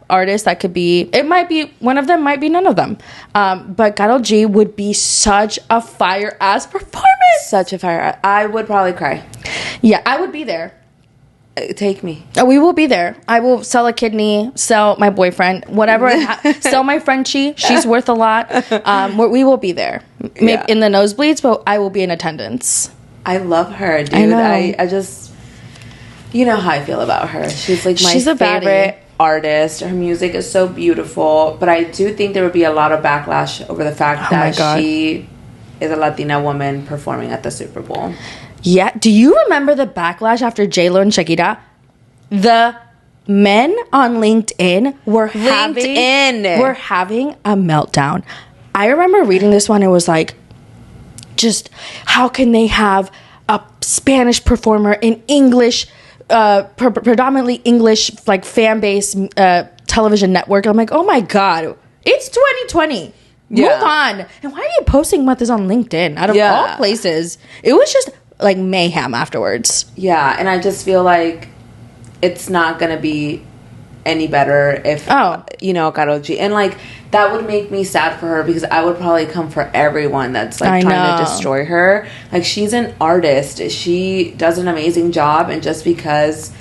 Speaker 1: artists that could be. It might be one of them, might be none of them. But Karol G would be such a fire ass performance.
Speaker 2: Such a fire. I would probably cry.
Speaker 1: Yeah, I would be there.
Speaker 2: Take me.
Speaker 1: We will be there. I will sell a kidney, sell my boyfriend, whatever. Sell my Frenchie. She's worth a lot. We will be there. Maybe in the nosebleeds, but I will be in attendance.
Speaker 2: I love her, dude.
Speaker 1: I know.
Speaker 2: I just... You know how I feel about her. She's like my favorite artist. Her music is so beautiful, but I do think there would be a lot of backlash over the fact that she is a Latina woman performing at the Super Bowl.
Speaker 1: Yeah. Do you remember the backlash after J-Lo and Shakira? The men on LinkedIn were having a meltdown. I remember reading this one. It was like, just how can they have a Spanish performer in English, predominantly English, like fan base television network? I'm like, oh my god, it's 2020. Yeah. Move on. And why are you posting about this on LinkedIn? Out of all places, it was just like mayhem afterwards.
Speaker 2: Yeah, and I just feel like it's not gonna be any better if Karol G, and like that would make me sad for her, because I would probably come for everyone that's like trying to destroy her. Like, she's an artist, she does an amazing job, and just because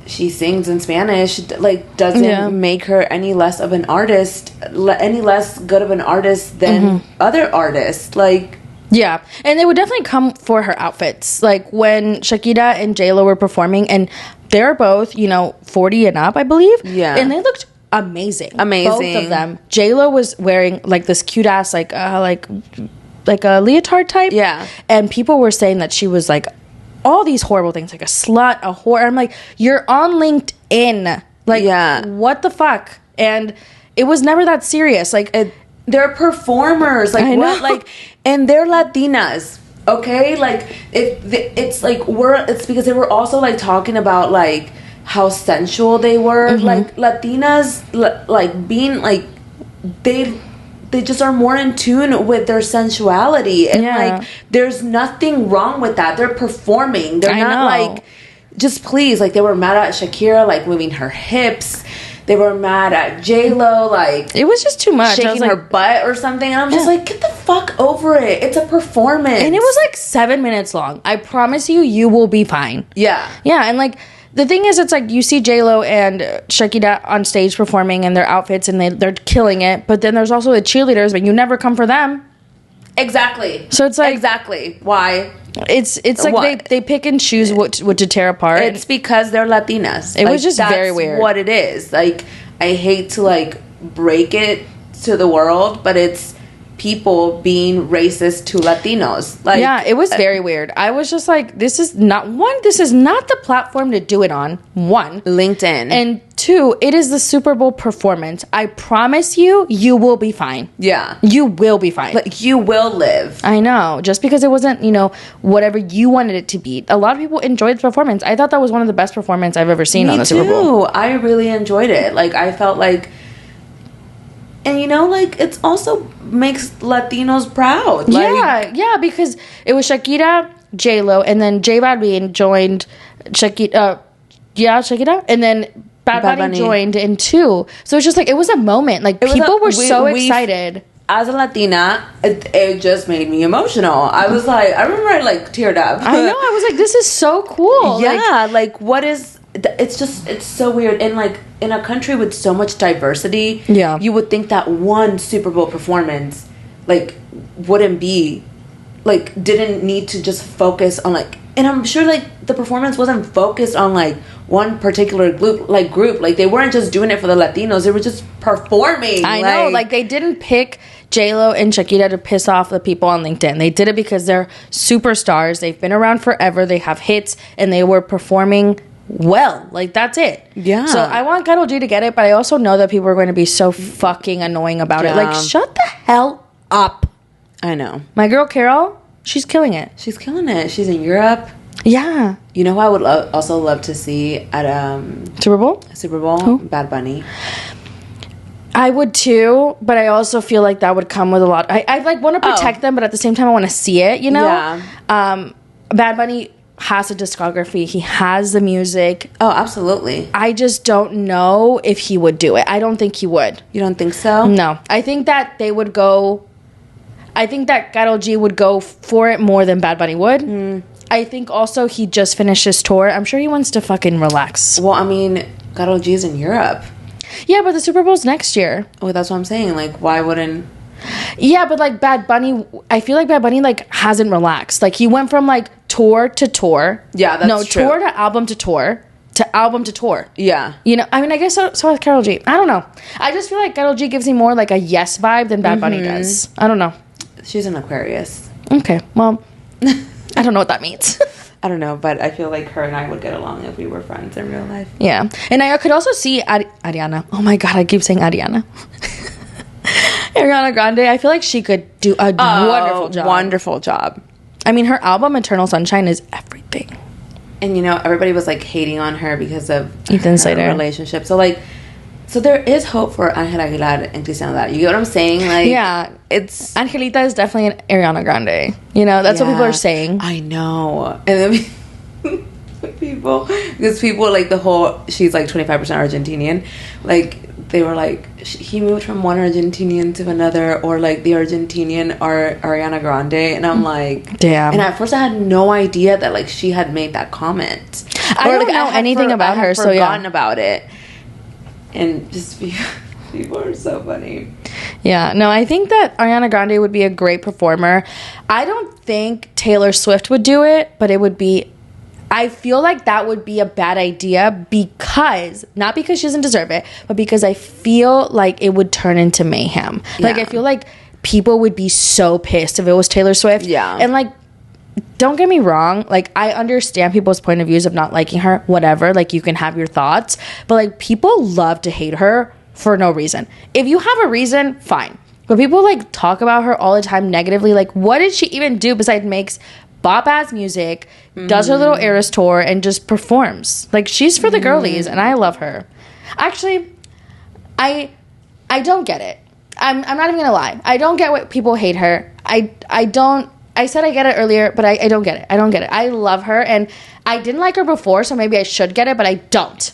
Speaker 2: she sings in Spanish like doesn't make her any less of an artist, any less good of an artist than other artists. Like,
Speaker 1: yeah, and they would definitely come for her outfits. Like when Shakira and J-Lo were performing, and they're both, 40 and up, I believe.
Speaker 2: Yeah.
Speaker 1: And they looked amazing. Both of them. J-Lo was wearing like this cute ass like a leotard type.
Speaker 2: Yeah.
Speaker 1: And people were saying that she was like all these horrible things, like a slut, a whore. I'm like, you're on LinkedIn. Like, what the fuck? And it was never that serious. Like,
Speaker 2: they're performers. Like, what? Like, and they're Latinas. Okay, like it's because they were also like talking about like how sensual they were. Like Latinas, like being like they just are more in tune with their sensuality, and like there's nothing wrong with that. They're performing. They're not like, just please, like they were mad at Shakira like moving her hips. They were mad at J-Lo, like...
Speaker 1: It was just too much.
Speaker 2: Shaking her butt or something. And I'm just like, get the fuck over it. It's a performance.
Speaker 1: And it was like 7 minutes long. I promise you will be fine.
Speaker 2: Yeah.
Speaker 1: Yeah, and like, the thing is, it's like, you see J-Lo and Shakira on stage performing in their outfits, and they're killing it. But then there's also the cheerleaders, but you never come for them.
Speaker 2: Exactly.
Speaker 1: So it's like...
Speaker 2: Exactly. Why?
Speaker 1: It's like they pick and choose what to tear apart.
Speaker 2: It's because they're Latinas.
Speaker 1: It was just very weird.
Speaker 2: That's what it is. Like, I hate to like break it to the world, but it's people being racist to Latinos. Like,
Speaker 1: yeah, it was very weird. I was just like, this is not the platform to do it on. One,
Speaker 2: LinkedIn,
Speaker 1: and two, it is the Super Bowl performance. I promise you will be fine.
Speaker 2: Yeah,
Speaker 1: you will be fine.
Speaker 2: Like, you will live.
Speaker 1: I know. Just because it wasn't, whatever you wanted it to be. A lot of people enjoyed the performance. I thought that was one of the best performances I've ever seen on the Super Bowl.
Speaker 2: I really enjoyed it. Like, I felt like, and like, it's also makes Latinos proud. Like,
Speaker 1: yeah, because it was Shakira, J-Lo, and then J Balvin joined Shakira, and then Bad Bunny joined in too. So it's just like, it was a moment. Like, people were so excited.
Speaker 2: As a Latina, it just made me emotional. I was like, I remember I like teared up.
Speaker 1: I know. I was like, this is so cool.
Speaker 2: Yeah, like what is... It's so weird. And like, in a country with so much diversity, you would think that one Super Bowl performance like wouldn't be like, didn't need to just focus on like, and I'm sure like the performance wasn't focused on like one particular group. Like, they weren't just doing it for the Latinos, they were just performing.
Speaker 1: I know, like they didn't pick J-Lo and Shakira to piss off the people on LinkedIn. They did it because they're superstars. They've been around forever. They have hits, and they were performing well. Like, that's it.
Speaker 2: Yeah.
Speaker 1: So I want Karol G to get it, but I also know that people are going to be so fucking annoying about it. Like, shut the hell up.
Speaker 2: I know.
Speaker 1: My girl Karol, she's killing it.
Speaker 2: She's killing it. She's in Europe.
Speaker 1: Yeah.
Speaker 2: You know who I would also love to see at
Speaker 1: Super Bowl?
Speaker 2: Super Bowl?
Speaker 1: Who?
Speaker 2: Bad Bunny.
Speaker 1: I would too, but I also feel like that would come with a lot. I like want to protect them, but at the same time I want to see it,
Speaker 2: Yeah.
Speaker 1: Bad Bunny has a discography. He has the music.
Speaker 2: Oh, absolutely.
Speaker 1: I just don't know if he would do it. I don't think he would.
Speaker 2: You don't think so?
Speaker 1: No. I think that they would go... I think that Karol G would go for it more than Bad Bunny would. I think also he just finished his tour. I'm sure he wants to fucking relax.
Speaker 2: Well, I mean, Karol G's in Europe.
Speaker 1: Yeah, but the Super Bowl's next year.
Speaker 2: Oh, that's what I'm saying. Like, why wouldn't...
Speaker 1: Yeah, but like Bad Bunny, I feel like Bad Bunny like hasn't relaxed. Like he went from like tour to tour.
Speaker 2: Yeah, that's true.
Speaker 1: Tour to album to tour to album to tour.
Speaker 2: Yeah.
Speaker 1: You know, I mean, I guess so with Karol G. I don't know. I just feel like Karol G gives me more like a yes vibe than Bad Bunny does. I don't know.
Speaker 2: She's an Aquarius.
Speaker 1: Okay, well, I don't know what that means.
Speaker 2: I don't know, but I feel like her and I would get along if we were friends in real life.
Speaker 1: Yeah. And I could also see Ariana. Oh my God, I keep saying Ariana. Ariana Grande, I feel like she could do a wonderful job.
Speaker 2: Wonderful job.
Speaker 1: I mean, her album Eternal Sunshine is everything.
Speaker 2: And, you know, everybody was, like, hating on her because of
Speaker 1: Ethan Slater
Speaker 2: relationship. So, like, so there is hope for Angela Aguilar and Cristiano Nodal. You get what I'm saying? Like,
Speaker 1: yeah. It's... Angelita is definitely an Ariana Grande. You know, that's what people are saying.
Speaker 2: I know. And then people... Because people, like, the whole... She's, like, 25% Argentinian. Like... They were like, he moved from one Argentinian to another, or like the Argentinian or Ariana Grande, and I'm like,
Speaker 1: damn.
Speaker 2: And at first, I had no idea that like she had made that comment.
Speaker 1: I don't know anything about her, so yeah.
Speaker 2: Forgotten about it, and just people are so funny.
Speaker 1: Yeah, no, I think that Ariana Grande would be a great performer. I don't think Taylor Swift would do it, but it would be. I feel like that would be a bad idea because, not because she doesn't deserve it, but because I feel like it would turn into mayhem. Yeah. Like, I feel like people would be so pissed if it was Taylor Swift.
Speaker 2: Yeah.
Speaker 1: And, like, don't get me wrong. Like, I understand people's point of views of not liking her, whatever. Like, you can have your thoughts. But, like, people love to hate her for no reason. If you have a reason, fine. But people, like, talk about her all the time negatively. Like, what did she even do besides makes bop-ass music, does her little Eras tour, and just performs. Like, she's for the girlies, and I love her. Actually, I don't get it. I'm not even gonna lie. I don't get what people hate her. I don't. I said I get it earlier, but I don't get it. I don't get it. I love her, and I didn't like her before, so maybe I should get it, but I don't.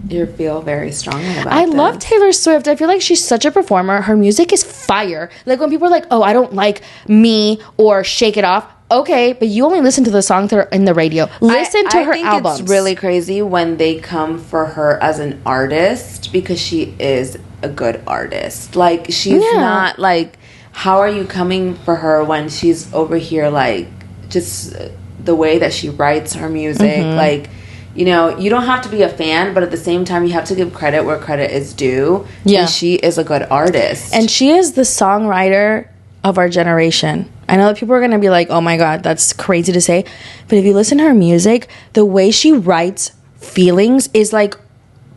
Speaker 2: You feel very strongly about it.
Speaker 1: I love Taylor Swift. I feel like she's such a performer. Her music is fire. Like, when people are like, oh, I don't like Me or Shake It Off. Okay, but you only listen to the songs that are in the radio. Listen to her albums. I think
Speaker 2: it's really crazy when they come for her as an artist, because she is a good artist. Like, she's not, like, how are you coming for her when she's over here, like, just the way that she writes her music, like, you know, you don't have to be a fan, but at the same time, you have to give credit where credit is due. Yeah. And she is a good artist.
Speaker 1: And she is the songwriter of our generation. I know that people are going to be like, oh my God, that's crazy to say. But if you listen to her music, the way she writes feelings is like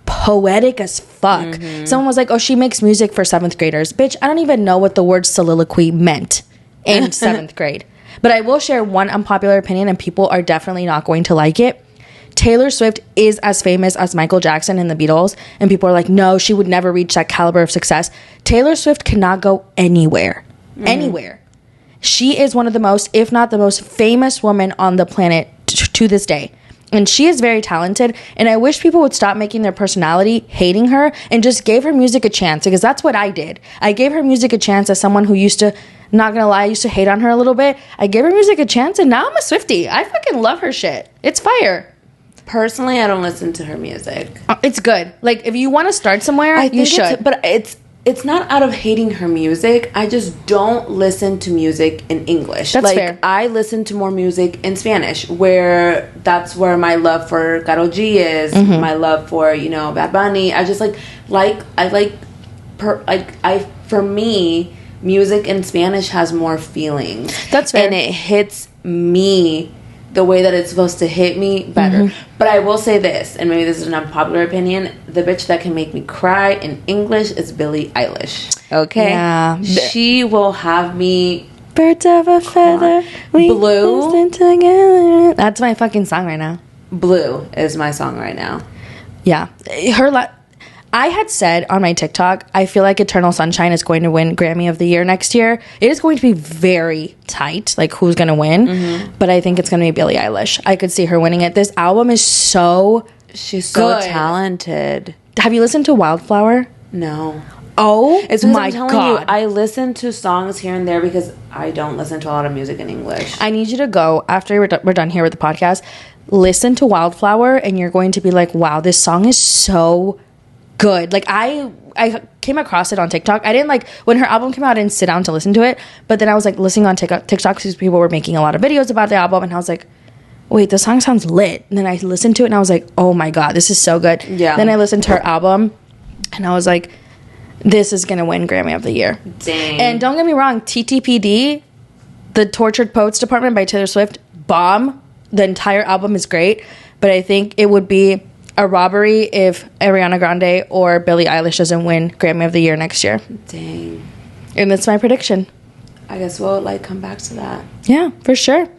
Speaker 1: poetic as fuck. Someone was like, oh, she makes music for 7th graders. Bitch, I don't even know what the word soliloquy meant in 7th grade. But I will share one unpopular opinion, and people are definitely not going to like it. Taylor Swift is as famous as Michael Jackson and the Beatles, and people are like, no, she would never reach that caliber of success. Taylor Swift cannot go anywhere. Anywhere. She is one of the most, if not the most famous woman on the planet to this day. And she is very talented, and I wish people would stop making their personality hating her and just gave her music a chance, because that's what I did. I gave her music a chance as someone who used to, not gonna lie, I used to hate on her a little bit. I gave her music a chance, and now I'm a Swiftie. I fucking love her shit. It's fire.
Speaker 2: Personally, I don't listen to her music.
Speaker 1: It's good. Like, if you want to start somewhere, you should.
Speaker 2: But it's not out of hating her music. I just don't listen to music in English.
Speaker 1: That's fair.
Speaker 2: I listen to more music in Spanish, where that's where my love for Karol G is, my love for, you know, Bad Bunny. I just for me, music in Spanish has more feelings.
Speaker 1: That's fair.
Speaker 2: And it hits me the way that it's supposed to hit me better. But I will say this, and maybe this is an unpopular opinion, the bitch that can make me cry in English is Billie Eilish. Okay?
Speaker 1: Yeah.
Speaker 2: She will have me...
Speaker 1: Birds of a feather, we
Speaker 2: Blue.
Speaker 1: Together. That's my fucking song right now.
Speaker 2: Blue is my song right now.
Speaker 1: Yeah. I had said on my TikTok, I feel like Eternal Sunshine is going to win Grammy of the Year next year. It is going to be very tight, like who's going to win. But I think it's going to be Billie Eilish. I could see her winning it. This album is so
Speaker 2: She's so talented.
Speaker 1: Have you listened to Wildflower?
Speaker 2: No.
Speaker 1: Oh,
Speaker 2: it's
Speaker 1: my
Speaker 2: I'm telling
Speaker 1: God.
Speaker 2: You, I listen to songs here and there because I don't listen to a lot of music in English.
Speaker 1: I need you to go, after we're done here with the podcast, listen to Wildflower, and you're going to be like, wow, this song is so good. Like I came across it on TikTok. I didn't like when her album came out. I didn't sit down to listen to it, but then I was like listening on TikTok because people were making a lot of videos about the album, and I was like, wait, the song sounds lit. And then I listened to it and I was like, oh my god, this is so good. Yeah. Then I listened to her album and I was like, this is gonna win Grammy of the Year.
Speaker 2: Dang.
Speaker 1: And don't get me wrong, TTPD, the Tortured Poets Department by Taylor Swift, bomb. The entire album is great, but I think it would be a robbery if Ariana Grande or Billie Eilish doesn't win Grammy of the Year next year.
Speaker 2: Dang.
Speaker 1: And that's my prediction.
Speaker 2: I guess we'll like come back to that.
Speaker 1: Yeah, for sure.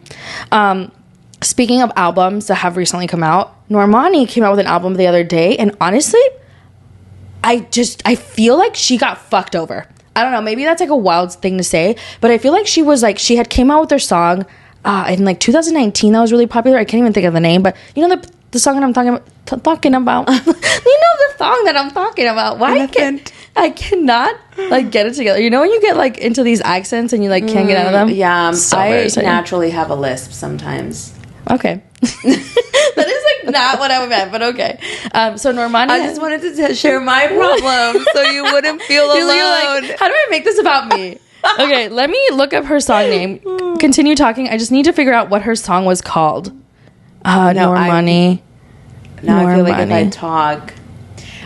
Speaker 1: Speaking of albums that have recently come out, Normani came out with an album the other day, and honestly, I feel like she got fucked over. I don't know, maybe that's like a wild thing to say, but I feel like she had came out with her song in like 2019 that was really popular. I can't even think of the name, but you know the song that I'm talking about. You know the song that I'm talking about. Why I cannot like get it together. You know when you get like into these accents and you like can't get out of them?
Speaker 2: Yeah, I naturally have a lisp sometimes.
Speaker 1: Okay. That is like not what I meant, but okay. So Normani,
Speaker 2: I just wanted to share my problem so you wouldn't feel alone.
Speaker 1: Like, how do I make this about me? Okay, let me look up her song name. Continue talking. I just need to figure out what her song was called. Normani.
Speaker 2: I feel like if I talk,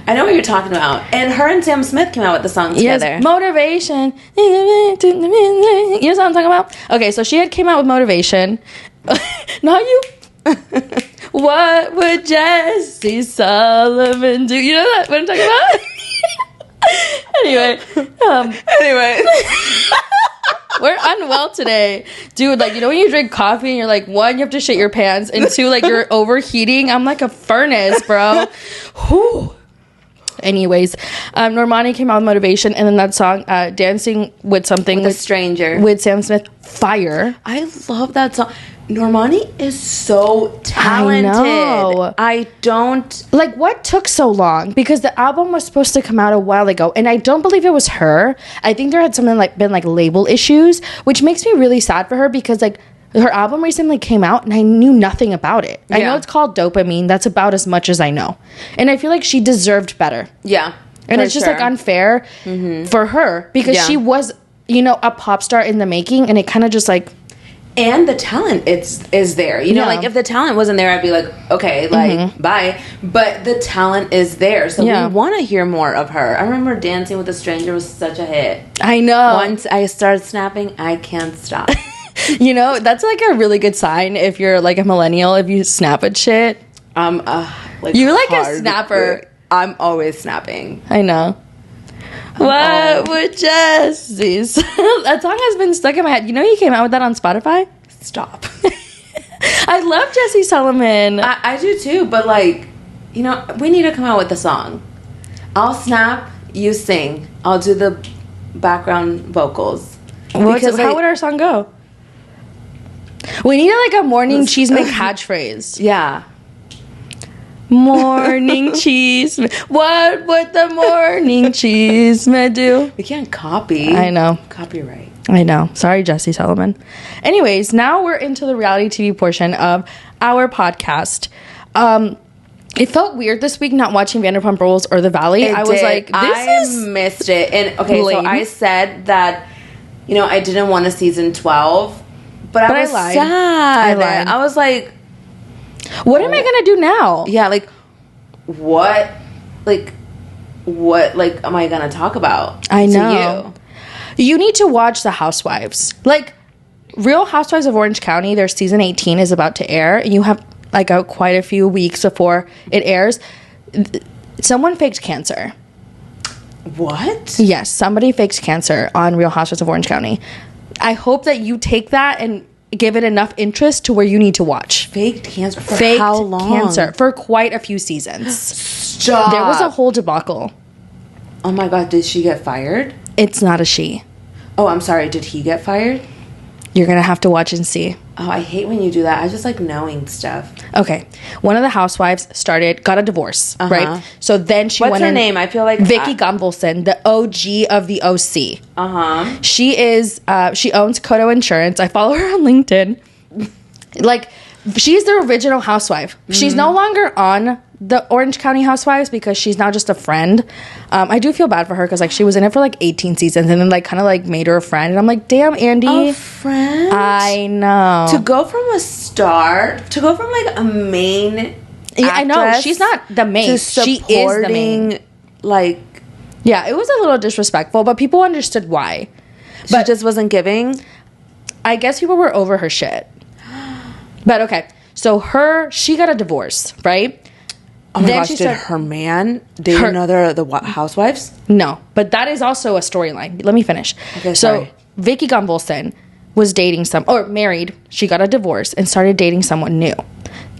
Speaker 2: I know what you're talking about. And her and Sam Smith came out with the song together.
Speaker 1: Yes, Motivation. You know what I'm talking about? Okay, so she had came out with Motivation. Not you. What would Jesse Sullivan do? You know that what I'm talking about? Anyway, we're unwell today, dude. Like, you know when you drink coffee and you're like, one, you have to shit your pants, and two, like you're overheating. I'm like a furnace, bro. Whew. Anyways, Normani came out with Motivation, and then that song, Dancing with Something
Speaker 2: with a Stranger
Speaker 1: with Sam Smith, fire.
Speaker 2: I love that song. Normani is so talented. I don't
Speaker 1: like what took so long, because the album was supposed to come out a while ago, and I don't believe it was her. I think there had something like been like label issues, which makes me really sad for her, because like her album recently came out and I knew nothing about it. Yeah. I know it's called Dopamine. That's about as much as I know, and I feel like she deserved better.
Speaker 2: Yeah,
Speaker 1: and it's just like unfair for her, because she was, you know, a pop star in the making, and it kind of just like.
Speaker 2: And the talent is there. You know, like if the talent wasn't there, I'd be like, okay, like, bye. But the talent is there. So we want to hear more of her. I remember Dancing with a Stranger was such a hit.
Speaker 1: I know.
Speaker 2: Once I started snapping, I can't stop.
Speaker 1: You know, that's like a really good sign if you're like a millennial, if you snap at shit.
Speaker 2: Like
Speaker 1: you're like a snapper.
Speaker 2: I'm always snapping.
Speaker 1: I know. What would Jesse's? That song has been stuck in my head. You know, he came out with that on Spotify.
Speaker 2: Stop.
Speaker 1: I love Jesse Sullivan.
Speaker 2: I do too, but like, you know, we need to come out with a song. I'll snap, you sing. I'll do the background vocals.
Speaker 1: How would our song go? We need like a Morning Chisme catchphrase.
Speaker 2: Yeah.
Speaker 1: Morning Chisme. What would the Morning Chisme do?
Speaker 2: We can't copy.
Speaker 1: I know.
Speaker 2: Copyright.
Speaker 1: I know. Sorry, Jesse Sullivan. Anyways, now we're into the reality TV portion of our podcast. It felt weird this week not watching Vanderpump Rules or The Valley. I was like, I
Speaker 2: missed it. And okay, lame. So I said that, you know, I didn't want a season 12, but I was sad. I lied. I was like,
Speaker 1: what am I gonna do now?
Speaker 2: Yeah, like what am I gonna talk about?
Speaker 1: I know. You need to watch The Housewives. Like, Real Housewives of Orange County, their season 18 is about to air, and you have like quite a few weeks before it airs. Someone faked cancer.
Speaker 2: What?
Speaker 1: Yes, somebody faked cancer on Real Housewives of Orange County. I hope that you take that and give it enough interest to where you need to watch.
Speaker 2: Faked cancer for how long?
Speaker 1: Cancer for quite a few seasons.
Speaker 2: Stop.
Speaker 1: There was a whole debacle.
Speaker 2: Oh my god, did she get fired?
Speaker 1: It's not a she.
Speaker 2: Oh, I'm sorry, did he get fired?
Speaker 1: You're gonna have to watch and see.
Speaker 2: Oh, I hate when you do that. I just like knowing stuff.
Speaker 1: Okay, one of the housewives got a divorce, right? So then she
Speaker 2: What's her name? I feel like
Speaker 1: Vicky Gunvalson, the OG of the OC. She is. She owns Kodo Insurance. I follow her on LinkedIn. Like, she's the original housewife. She's no longer on the Orange County Housewives because she's now just a friend. I do feel bad for her because like she was in it for like 18 seasons and then like kind of like made her a friend. And I'm like, damn, Andy.
Speaker 2: A friend?
Speaker 1: I know.
Speaker 2: To go from a star, to go from like a main
Speaker 1: I know. She's not the main. She is the main.
Speaker 2: Like...
Speaker 1: Yeah, it was a little disrespectful, but people understood why.
Speaker 2: But she just wasn't giving?
Speaker 1: I guess people were over her shit. But okay. So she got a divorce, right?
Speaker 2: Oh my gosh, did her man date another of the housewives?
Speaker 1: No, but that is also a storyline. Let me finish.
Speaker 2: Okay, sorry.
Speaker 1: So Vicky Gunvalson was dating married. She got a divorce and started dating someone new.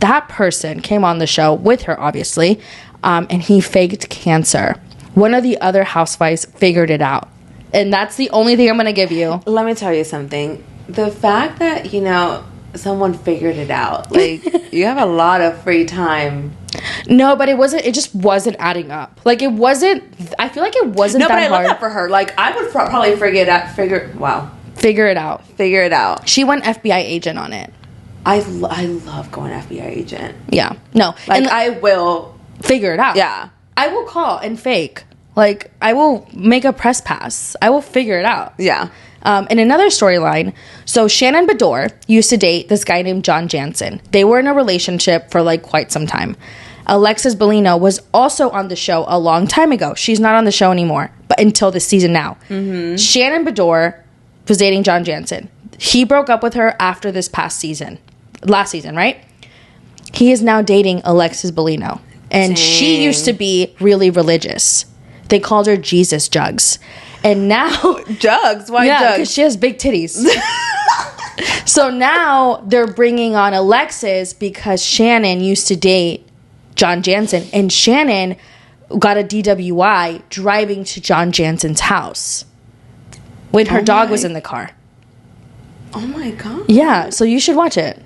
Speaker 1: That person came on the show with her, obviously, and he faked cancer. One of the other housewives figured it out. And that's the only thing I'm going to give you.
Speaker 2: Let me tell you something. The fact that, someone figured it out. Like, you have a lot of free time.
Speaker 1: No, but it just wasn't adding up. Like, it wasn't, I feel like it wasn't that hard.
Speaker 2: No, but I love that for her. Like, I would probably figure it out. Figure it out.
Speaker 1: She went FBI agent on it.
Speaker 2: I love going FBI agent.
Speaker 1: Yeah. No.
Speaker 2: Like, I will
Speaker 1: figure it out.
Speaker 2: Yeah.
Speaker 1: I will call and fake. Like, I will make a press pass. I will figure it out.
Speaker 2: Yeah.
Speaker 1: In another storyline, so Shannon Bedore used to date this guy named John Jansen. They were in a relationship for like quite some time. Alexis Bellino was also on the show a long time ago. She's not on the show anymore, but until this season now. Mm-hmm. Shannon Bedore was dating John Jansen. He broke up with her after this last season, right? He is now dating Alexis Bellino. And she used to be really religious. They called her Jesus Jugs. And now...
Speaker 2: Jugs? Why Jugs?
Speaker 1: Yeah, because she has big titties. So now they're bringing on Alexis because Shannon used to date John Jansen. And Shannon got a DWI driving to John Jansen's house when her dog was in the car.
Speaker 2: Oh my God.
Speaker 1: Yeah, so you should watch it.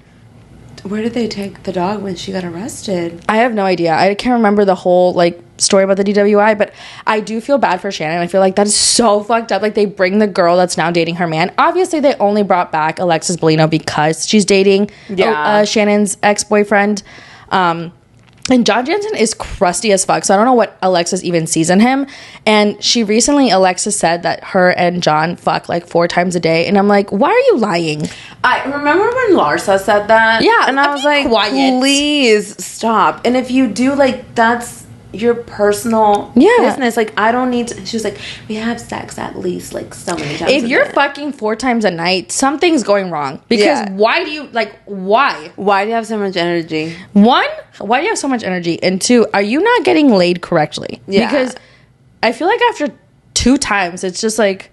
Speaker 2: Where did they take the dog when she got arrested?
Speaker 1: I have no idea. I can't remember the whole like story about the DWI, but I do feel bad for Shannon. I feel like that is so fucked up. Like they bring the girl that's now dating her man. Obviously, they only brought back Alexis Bellino because she's dating Shannon's ex-boyfriend. And John Jansen is crusty as fuck, so I don't know what Alexis even sees in him. And Alexis said that her and John fuck like 4 times a day. And I'm like, why are you lying?
Speaker 2: I remember when Larsa said that.
Speaker 1: Yeah.
Speaker 2: And I was like, quiet. Please stop. And if you do, like, that's your personal business. Like, I don't need to. She was like, we have sex at least, like, so many times
Speaker 1: if you're fucking 4 times a night, something's going wrong. Because why do you, like, why?
Speaker 2: Why do you have so much energy?
Speaker 1: 1, why do you have so much energy? And 2, are you not getting laid correctly?
Speaker 2: Yeah.
Speaker 1: Because I feel like after 2 times, it's just like,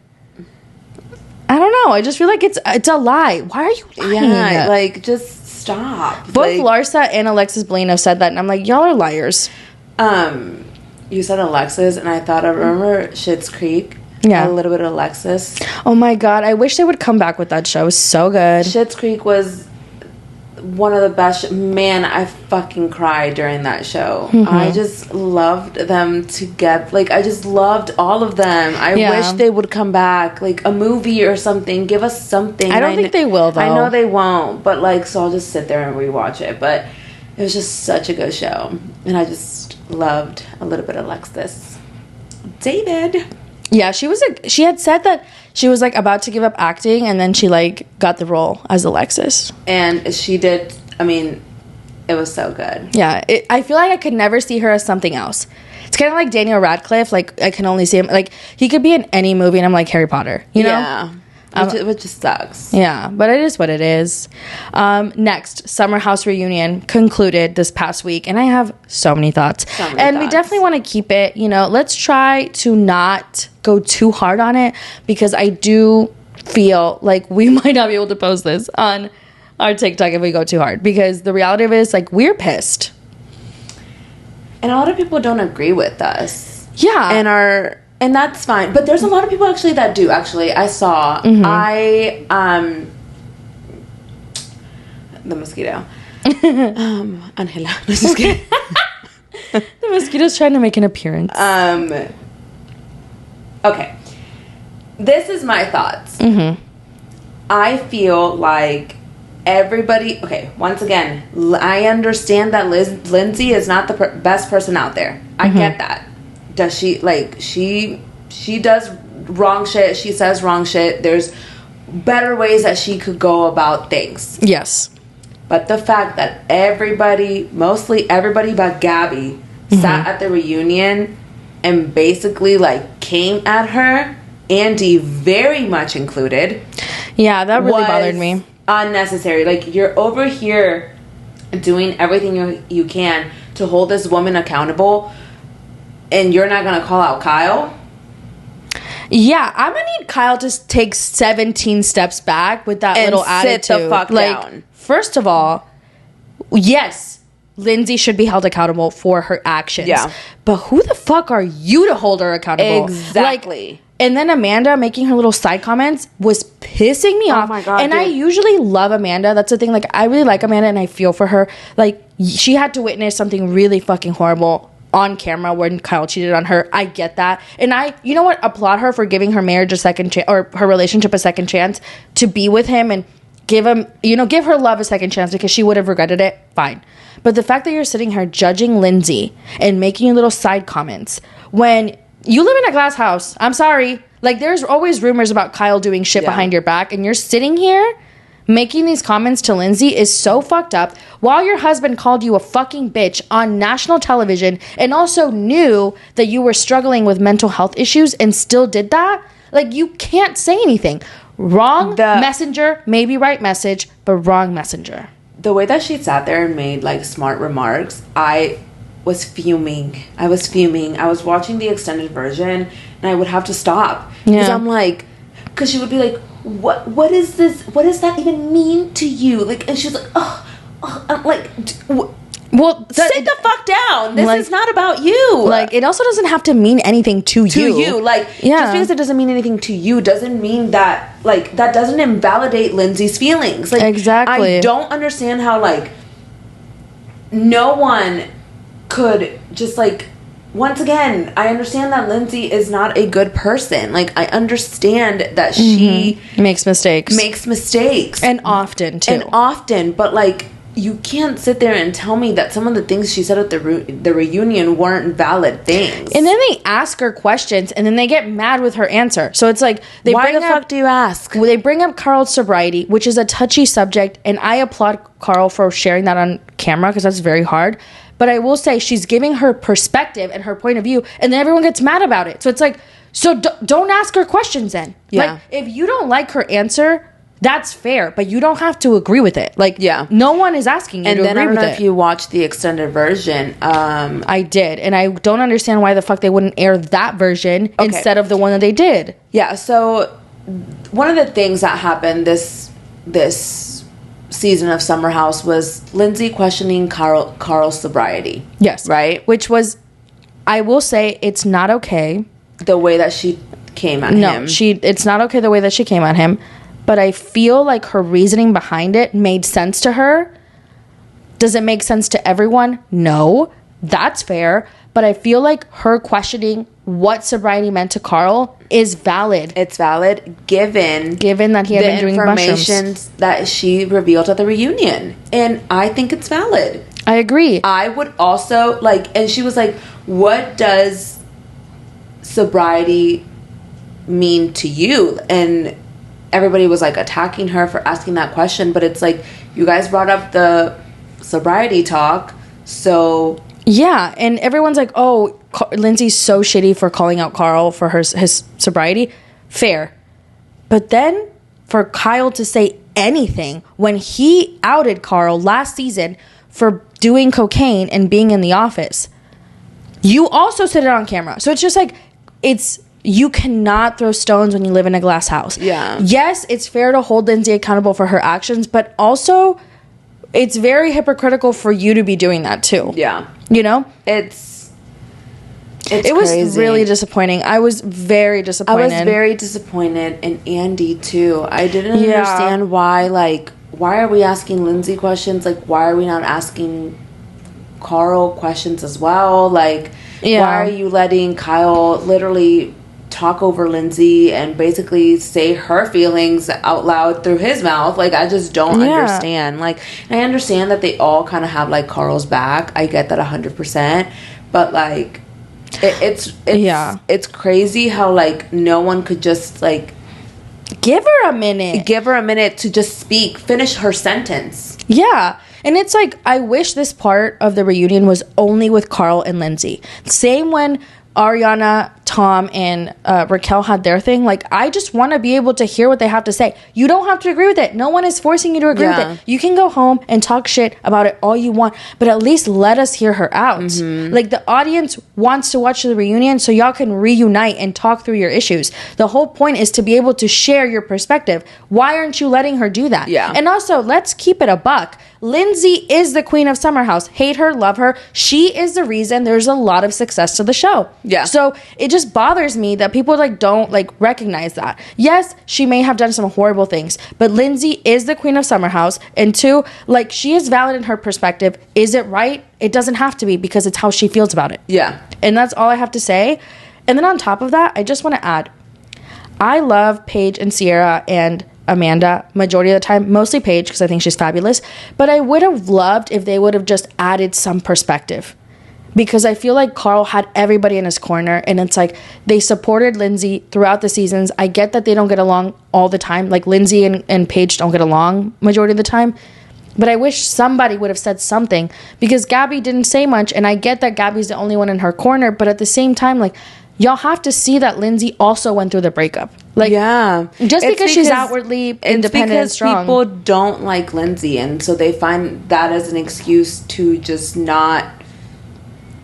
Speaker 1: I don't know. I just feel like it's a lie. Why are you lying?
Speaker 2: Yeah, like, just stop.
Speaker 1: Both Larsa and Alexis Bellino said that, and I'm like, y'all are liars.
Speaker 2: You said Alexis, and I thought I remember Schitt's Creek.
Speaker 1: Yeah.
Speaker 2: A little bit of Alexis.
Speaker 1: Oh my God, I wish they would come back with that show. It was so good.
Speaker 2: Schitt's Creek was one of the best. Man, I fucking cried during that show. Mm-hmm. I just loved them together. Like, I just loved all of them. I wish they would come back. Like, a movie or something. Give us something.
Speaker 1: I don't think they will, though.
Speaker 2: I know they won't. But, like, so I'll just sit there and rewatch it. But it was just such a good show. And I just loved a little bit of Alexis. David.
Speaker 1: Yeah, she had said that she was like about to give up acting, and then she like got the role as Alexis.
Speaker 2: And she did. I mean, it was so good.
Speaker 1: Yeah, I feel like I could never see her as something else. It's kind of like Daniel Radcliffe. Like, I can only see him like he could be in any movie, and I'm like Harry Potter. You know?
Speaker 2: Yeah. Which just sucks.
Speaker 1: Yeah, but it is what it is. Next, Summer House Reunion concluded this past week, and I have so many thoughts. We definitely want to keep it, let's try to not go too hard on it, because I do feel like we might not be able to post this on our TikTok if we go too hard, because the reality of it is, like, we're pissed.
Speaker 2: And a lot of people don't agree with us.
Speaker 1: Yeah.
Speaker 2: And that's fine. But there's a lot of people actually that do. Actually, I saw. Mm-hmm. The mosquito. Angela. Just kidding.
Speaker 1: The mosquito's trying to make an appearance.
Speaker 2: Okay. This is my thoughts.
Speaker 1: Mm-hmm.
Speaker 2: I feel like everybody, okay, once again, I understand that Lindsay is not the best person out there. I get that. Does she, like, she does wrong shit. She says wrong shit. There's better ways that she could go about things.
Speaker 1: Yes.
Speaker 2: But the fact that everybody, mostly everybody but Gabby, sat at the reunion and basically, like, came at her, Andy very much included.
Speaker 1: Yeah, that really bothered me.
Speaker 2: Unnecessary. Like, you're over here doing everything you can to hold this woman accountable, and you're not gonna call out Kyle?
Speaker 1: Yeah, I'm gonna need Kyle to take 17 steps back with that little attitude.
Speaker 2: Sit the fuck down.
Speaker 1: First of all, yes, Lindsay should be held accountable for her actions. Yeah. But who the fuck are you to hold her accountable?
Speaker 2: Exactly.
Speaker 1: Like, and then Amanda making her little side comments was pissing me off.
Speaker 2: Oh my God,
Speaker 1: and dude. I usually love Amanda. That's the thing. Like, I really like Amanda and I feel for her. Like, she had to witness something really fucking horrible on camera when Kyle cheated on her. I get that. And I, you know what, applaud her for giving her marriage a second chance, or her relationship a second chance, to be with him and give him, you know, give her love a second chance, because she would have regretted it. Fine. But the fact that you're sitting here judging Lindsay and making little side comments when you live in a glass house, I'm sorry. Like, there's always rumors about Kyle doing shit behind your back, and you're sitting here making these comments to Lindsay is so fucked up while your husband called you a fucking bitch on national television and also knew that you were struggling with mental health issues and still did that. Like, you can't say anything. Wrong messenger, maybe right message, but wrong messenger.
Speaker 2: The way that she sat there and made, like, smart remarks, I was fuming. I was watching the extended version and I would have to stop. Because I'm like, because she would be like, what is this? What does that even mean to you? Like, and she's like, I'm like, well, sit the fuck down. This is not about you.
Speaker 1: Like, it also doesn't have to mean anything to you.
Speaker 2: Like, just because it doesn't mean anything to you doesn't mean that, like, that doesn't invalidate Lindsay's feelings. Like,
Speaker 1: exactly.
Speaker 2: I don't understand how, like, no one could just, like, once again, I understand that Lindsay is not a good person. Like, I understand that she
Speaker 1: makes mistakes. And often, too.
Speaker 2: But, like, you can't sit there and tell me that some of the things she said at the reunion weren't valid things.
Speaker 1: And then they ask her questions, and then they get mad with her answer. So it's like,
Speaker 2: why the fuck do you ask?
Speaker 1: They bring up Karol's sobriety, which is a touchy subject, and I applaud Karol for sharing that on camera, because that's very hard. But I will say, she's giving her perspective and her point of view, and then everyone gets mad about it. So it's like, so don't ask her questions then.
Speaker 2: Yeah.
Speaker 1: Like, if you don't like her answer, that's fair, but you don't have to agree with it. Like, no one is asking you to agree with it. And then I don't know
Speaker 2: if you watched the extended version.
Speaker 1: I did, and I don't understand why the fuck they wouldn't air that version instead of the one that they did.
Speaker 2: Yeah, so one of the things that happened this season of Summer House was Lindsay questioning Karol's sobriety.
Speaker 1: Yes.
Speaker 2: Right?
Speaker 1: Which was, I will say, it's not okay.
Speaker 2: The way that she came at him.
Speaker 1: No, it's not okay the way that she came at him. But I feel like her reasoning behind it made sense to her. Does it make sense to everyone? No. That's fair. But I feel like her questioning what sobriety meant to Karol is valid.
Speaker 2: It's valid given
Speaker 1: that he had been doing mushrooms.
Speaker 2: The information that she revealed at the reunion. And I think it's valid.
Speaker 1: I agree.
Speaker 2: I would also, like, and she was like, what does sobriety mean to you? And everybody was, like, attacking her for asking that question. But it's like, you guys brought up the sobriety talk, so...
Speaker 1: Yeah, and everyone's like, oh, Lindsay's so shitty for calling out Karol for his sobriety. Fair. But then for Kyle to say anything when he outed Karol last season for doing cocaine and being in the office, you also said it on camera. So it's just like, you cannot throw stones when you live in a glass house.
Speaker 2: Yeah.
Speaker 1: Yes, it's fair to hold Lindsay accountable for her actions, but also it's very hypocritical for you to be doing that too.
Speaker 2: Yeah.
Speaker 1: You know?
Speaker 2: It
Speaker 1: was crazy. Really disappointing. I was very disappointed.
Speaker 2: I was very disappointed, and Andy too. I didn't understand why are we asking Lindsay questions? Like, why are we not asking Karol questions as well? Like, why are you letting Kyle literally talk over Lindsay and basically say her feelings out loud through his mouth. Like, I just don't understand. Like, and I understand that they all kind of have, like, Karol's back. I get that 100%. But, like, it's crazy how, like, no one could just, like...
Speaker 1: Give her a minute.
Speaker 2: Give her a minute to just speak. Finish her sentence.
Speaker 1: Yeah. And it's like, I wish this part of the reunion was only with Karol and Lindsay. Same when Ariana, Tom, and Raquel had their thing. Like, I just want to be able to hear what they have to say. You don't have to agree with it. No one is forcing you to agree with it. You can go home and talk shit about it all you want, but at least let us hear her out. Like, the audience wants to watch the reunion so y'all can reunite and talk through your issues. The whole point is to be able to share your perspective. Why aren't you letting her do that?
Speaker 2: Yeah.
Speaker 1: And also, let's keep it a buck. Lindsay is the queen of Summer House. Hate her, love her. She is the reason there's a lot of success to the show.
Speaker 2: Yeah.
Speaker 1: So it just bothers me that people like don't like recognize that. Yes, she may have done some horrible things, but Lindsay is the queen of Summer House. And two, like, she is valid in her perspective. Is it right? It doesn't have to be, because it's how she feels about it.
Speaker 2: Yeah.
Speaker 1: And that's all I have to say. And then on top of that, I just want to add, I love Paige and Sierra and Amanda majority of the time, mostly Paige because I think she's fabulous, but I would have loved if they would have just added some perspective, because I feel like Karol had everybody in his corner, and it's like they supported Lindsay throughout the seasons. I get that they don't get along all the time, like Lindsay and Paige don't get along majority of the time, but I wish somebody would have said something, because Gabby didn't say much, and I get that Gabby's the only one in her corner, but at the same time, like, y'all have to see that Lindsay also went through the breakup. Like, just because she's outwardly independent and strong.
Speaker 2: People don't like Lindsay, and so they find that as an excuse to just not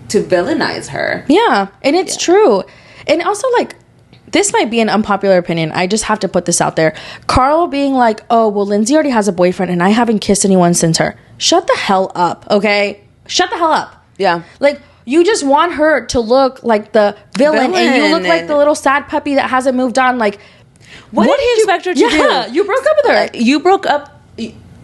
Speaker 2: to villainize her.
Speaker 1: Yeah, and it's true. And also, like, this might be an unpopular opinion. I just have to put this out there. Karol being like, oh, well, Lindsay already has a boyfriend and I haven't kissed anyone since her. Shut the hell up, okay? Shut the hell up.
Speaker 2: Yeah.
Speaker 1: Like, you just want her to look like the villain and you look like the little sad puppy that hasn't moved on. Like,
Speaker 2: what did you expect her to do?
Speaker 1: Yeah, you broke up with her.
Speaker 2: You broke up.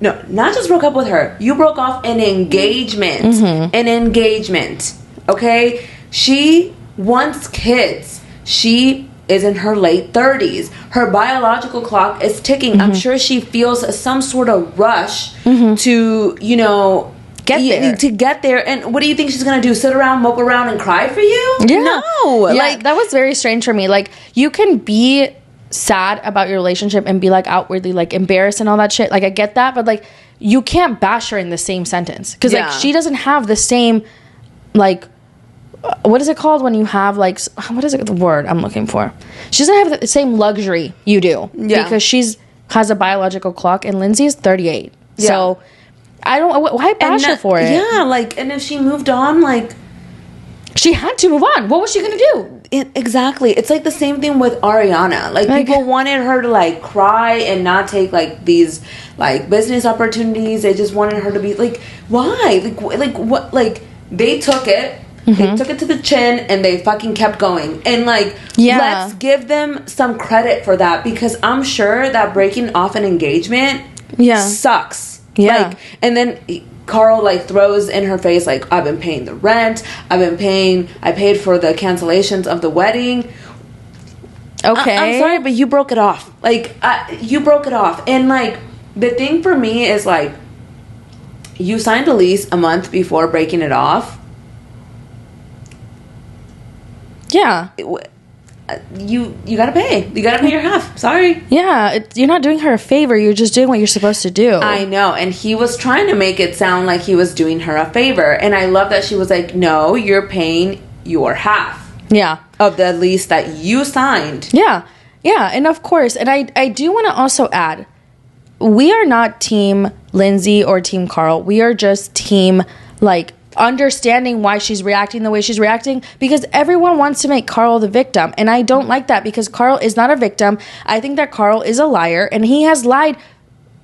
Speaker 2: No, not just broke up with her. You broke off an engagement. An engagement. Okay? She wants kids. She is in her late 30s. Her biological clock is ticking. I'm sure she feels some sort of rush to, you know... get there. And what do you think she's gonna do? Sit around, mope around, and cry for you?
Speaker 1: Yeah.
Speaker 2: No.
Speaker 1: Yeah, like, that was very strange for me. Like, you can be sad about your relationship and be like outwardly like embarrassed and all that shit. Like, I get that, but like, you can't bash her in the same sentence, because like, she doesn't have the same, like, what is it called when you have like, what is it, the word I'm looking for? She doesn't have the same luxury you do, because she's has a biological clock, and Lindsay's 38. So I don't... Why bash her for it?
Speaker 2: Yeah, like, and if she moved on, like...
Speaker 1: She had to move on. What was she going to do?
Speaker 2: Exactly. It's like the same thing with Ariana. Like, people wanted her to, like, cry and not take, like, these, like, business opportunities. They just wanted her to be, like, why? Like what? Like, they took it. They took it to the chin, and they fucking kept going. And, like, let's give them some credit for that, because I'm sure that breaking off an engagement sucks.
Speaker 1: Yeah.
Speaker 2: Like, and then Karol, like, throws in her face, like, I've been paying the rent. I paid for the cancellations of the wedding.
Speaker 1: Okay.
Speaker 2: I'm sorry, but you broke it off. Like, you broke it off. And, like, the thing for me is, like, you signed a lease a month before breaking it off.
Speaker 1: Yeah.
Speaker 2: You gotta pay. You gotta pay your half. Sorry.
Speaker 1: Yeah, you're not doing her a favor. You're just doing what you're supposed to do.
Speaker 2: I know. And he was trying to make it sound like he was doing her a favor. And I love that she was like, no, you're paying your half.
Speaker 1: Yeah.
Speaker 2: Of the lease that you signed.
Speaker 1: Yeah. Yeah. And of course, and I do want to also add, we are not team Lindsay or team Karol. We are just team, like, understanding why she's reacting the way she's reacting, because everyone wants to make Karol the victim, and I don't like that, because Karol is not a victim. I think that Karol is a liar, and he has lied.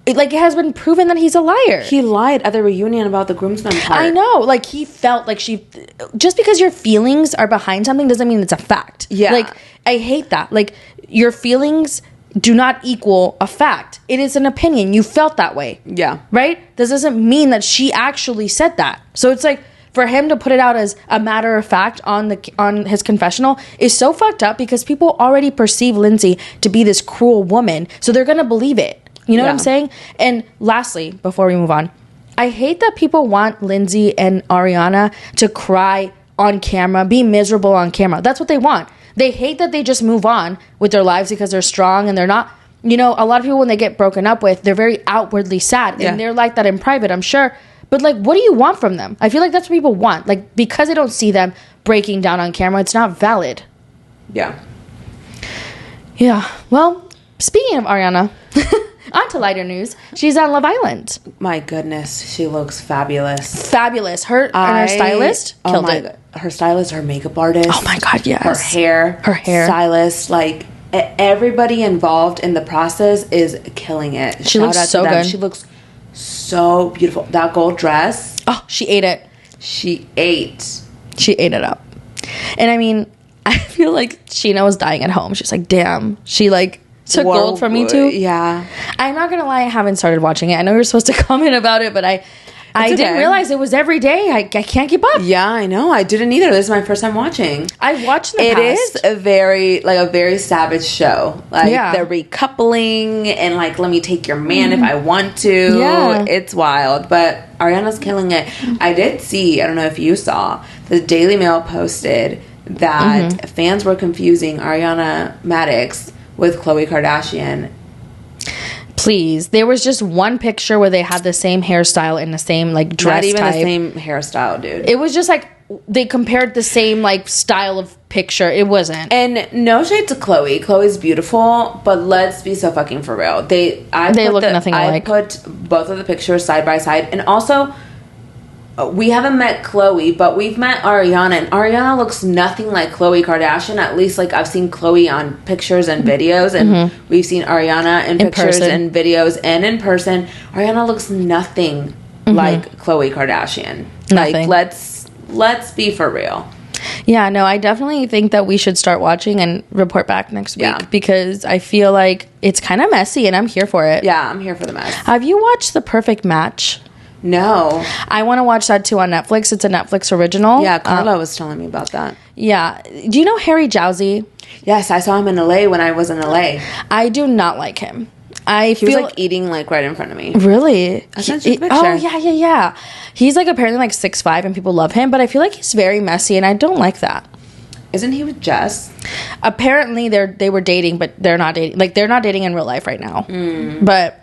Speaker 1: Like, it has been proven that he's a liar.
Speaker 2: He lied at the reunion about the groomsmen part.
Speaker 1: I know. Like, he felt like she... Just because your feelings are behind something doesn't mean it's a fact.
Speaker 2: Yeah.
Speaker 1: Like, I hate that. Like, your feelings do not equal a fact. It is an opinion. You felt that way.
Speaker 2: Yeah.
Speaker 1: Right? This doesn't mean that she actually said that. So it's like, for him to put it out as a matter of fact on his confessional is so fucked up, because people already perceive Lindsay to be this cruel woman, so they're gonna believe it. You know what I'm saying? And lastly, before we move on, I hate that people want Lindsay and Ariana to cry on camera, be miserable on camera. That's what they want. They hate that they just move on with their lives because they're strong and they're not. You know, a lot of people, when they get broken up with, they're very outwardly sad, and they're like that in private, I'm sure. But, like, what do you want from them? I feel like that's what people want. Like, because they don't see them breaking down on camera, it's not valid.
Speaker 2: Yeah.
Speaker 1: Yeah. Well, speaking of Ariana, on to lighter news. She's on Love Island.
Speaker 2: My goodness. She looks fabulous.
Speaker 1: Fabulous. And her stylist killed it.
Speaker 2: Her stylist, her makeup artist.
Speaker 1: Oh, my God, yes.
Speaker 2: Her hair. Stylist. Like, everybody involved in the process is killing it.
Speaker 1: She looks so good.
Speaker 2: She looks so beautiful. That gold dress.
Speaker 1: Oh, she ate it.
Speaker 2: She ate it up.
Speaker 1: And I mean, I feel like Sheena was dying at home. She's like, damn. She like took gold from me too.
Speaker 2: Yeah.
Speaker 1: I'm not gonna lie, I haven't started watching it. I know you're supposed to comment about it, but I didn't realize it was every day. I can't keep up.
Speaker 2: Yeah, I know. I didn't either. This is my first time watching.
Speaker 1: I've watched in the past.
Speaker 2: It is a very savage show. Like, they're recoupling and, like, let me take your man if I want to. Yeah. It's wild. But Ariana's killing it. I did see, I don't know if you saw, the Daily Mail posted that fans were confusing Ariana Madix with Khloe Kardashian.
Speaker 1: Please. There was just one picture where they had the same hairstyle and the same, like, dress type.
Speaker 2: Not even the same hairstyle, dude.
Speaker 1: It was just, like, they compared the same, like, style of picture. It wasn't.
Speaker 2: And no shade to Khloe. Khloe's beautiful, but let's be so fucking for real. They look
Speaker 1: nothing alike.
Speaker 2: I put both of the pictures side by side. And also, we haven't met Khloe, but we've met Ariana, and Ariana looks nothing like Khloe Kardashian. At least, like, I've seen Khloe on pictures and videos, and we've seen Ariana in pictures and videos and in person. Ariana looks nothing like Khloe Kardashian.
Speaker 1: Nothing.
Speaker 2: Like, let's be for real.
Speaker 1: Yeah, no, I definitely think that we should start watching and report back next week, because I feel like it's kind of messy, and I'm here for it.
Speaker 2: Yeah, I'm here for the mess.
Speaker 1: Have you watched The Perfect Match?
Speaker 2: No.
Speaker 1: I want to watch that too on Netflix. It's a Netflix original.
Speaker 2: Yeah, Carla was telling me about that.
Speaker 1: Yeah. Do you know Harry Jowsey?
Speaker 2: Yes, I saw him in LA when I was in LA.
Speaker 1: I do not like him.
Speaker 2: He was like eating like right in front of me.
Speaker 1: Really?
Speaker 2: I sent you a picture.
Speaker 1: Oh, yeah. He's like apparently like 6'5" and people love him, but I feel like he's very messy and I don't like that.
Speaker 2: Isn't he with Jess?
Speaker 1: Apparently they were dating, but they're not dating. Like, they're not dating in real life right now. But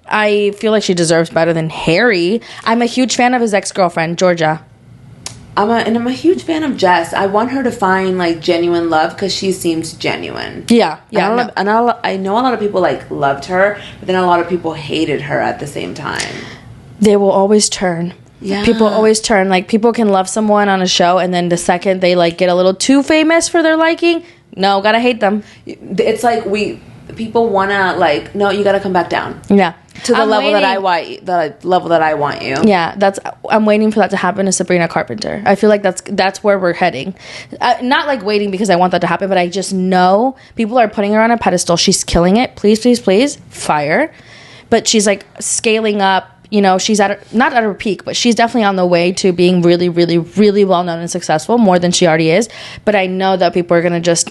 Speaker 1: I feel like she deserves better than Harry. I'm a huge fan of his ex-girlfriend, Georgia.
Speaker 2: I'm a huge fan of Jess. I want her to find, like, genuine love because she seems genuine.
Speaker 1: Yeah.
Speaker 2: I know a lot of people, like, loved her, but then a lot of people hated her at the same time.
Speaker 1: They will always turn. Yeah. People always turn. Like, people can love someone on a show, and then the second they, like, get a little too famous for their liking, no, gotta hate them.
Speaker 2: It's like people wanna, like, no, you gotta come back down.
Speaker 1: Yeah.
Speaker 2: To the level that I want you.
Speaker 1: Yeah, I'm waiting for that to happen to Sabrina Carpenter. I feel like that's where we're heading. Not like waiting because I want that to happen, but I just know people are putting her on a pedestal. She's killing it. Please, please, please, fire. But she's like scaling up. You know, she's not at her peak, but she's definitely on the way to being really, really, really well known and successul, more than she already is. But I know that people are gonna just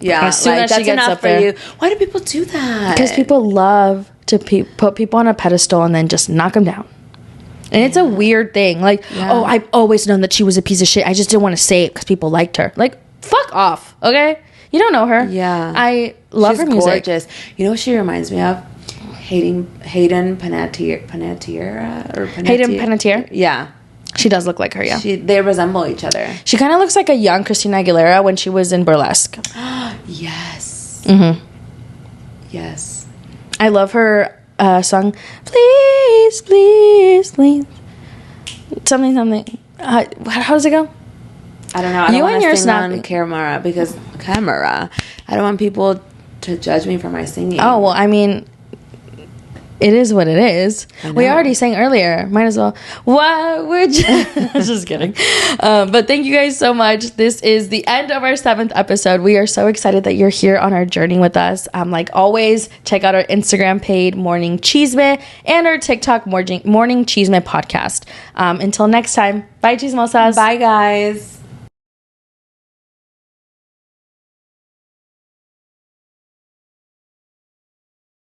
Speaker 1: as soon as she gets up there.
Speaker 2: Why do people do that?
Speaker 1: Because people love to put people on a pedestal and then just knock them down. And it's a weird thing. Like, oh, I've always known that she was a piece of shit. I just didn't want to say it because people liked her. Like, fuck off, okay? You don't know her.
Speaker 2: Yeah.
Speaker 1: I love her music.
Speaker 2: She's gorgeous. You know what she reminds me of? Hayden Panettiere.
Speaker 1: Hayden Panettiere?
Speaker 2: Yeah.
Speaker 1: She does look like her, yeah.
Speaker 2: They resemble each other.
Speaker 1: She kind of looks like a young Christina Aguilera when she was in Burlesque.
Speaker 2: Yes.
Speaker 1: Mm-hmm.
Speaker 2: Yes.
Speaker 1: I love her song, Please, Please, Please. Something. How does it go?
Speaker 2: I don't know. I don't want to sing on camera because I don't want people to judge me for my singing.
Speaker 1: Oh, well, I mean, it is what it is. We already sang earlier. Might as well. Why would you? Just kidding. But thank you guys so much. This is the end of our 7th episode. We are so excited that you're here on our journey with us. Like always, check out our Instagram page, Morning Chisme, and our TikTok, Morning Chisme podcast. Until next time, bye, chismosas.
Speaker 2: Bye, guys.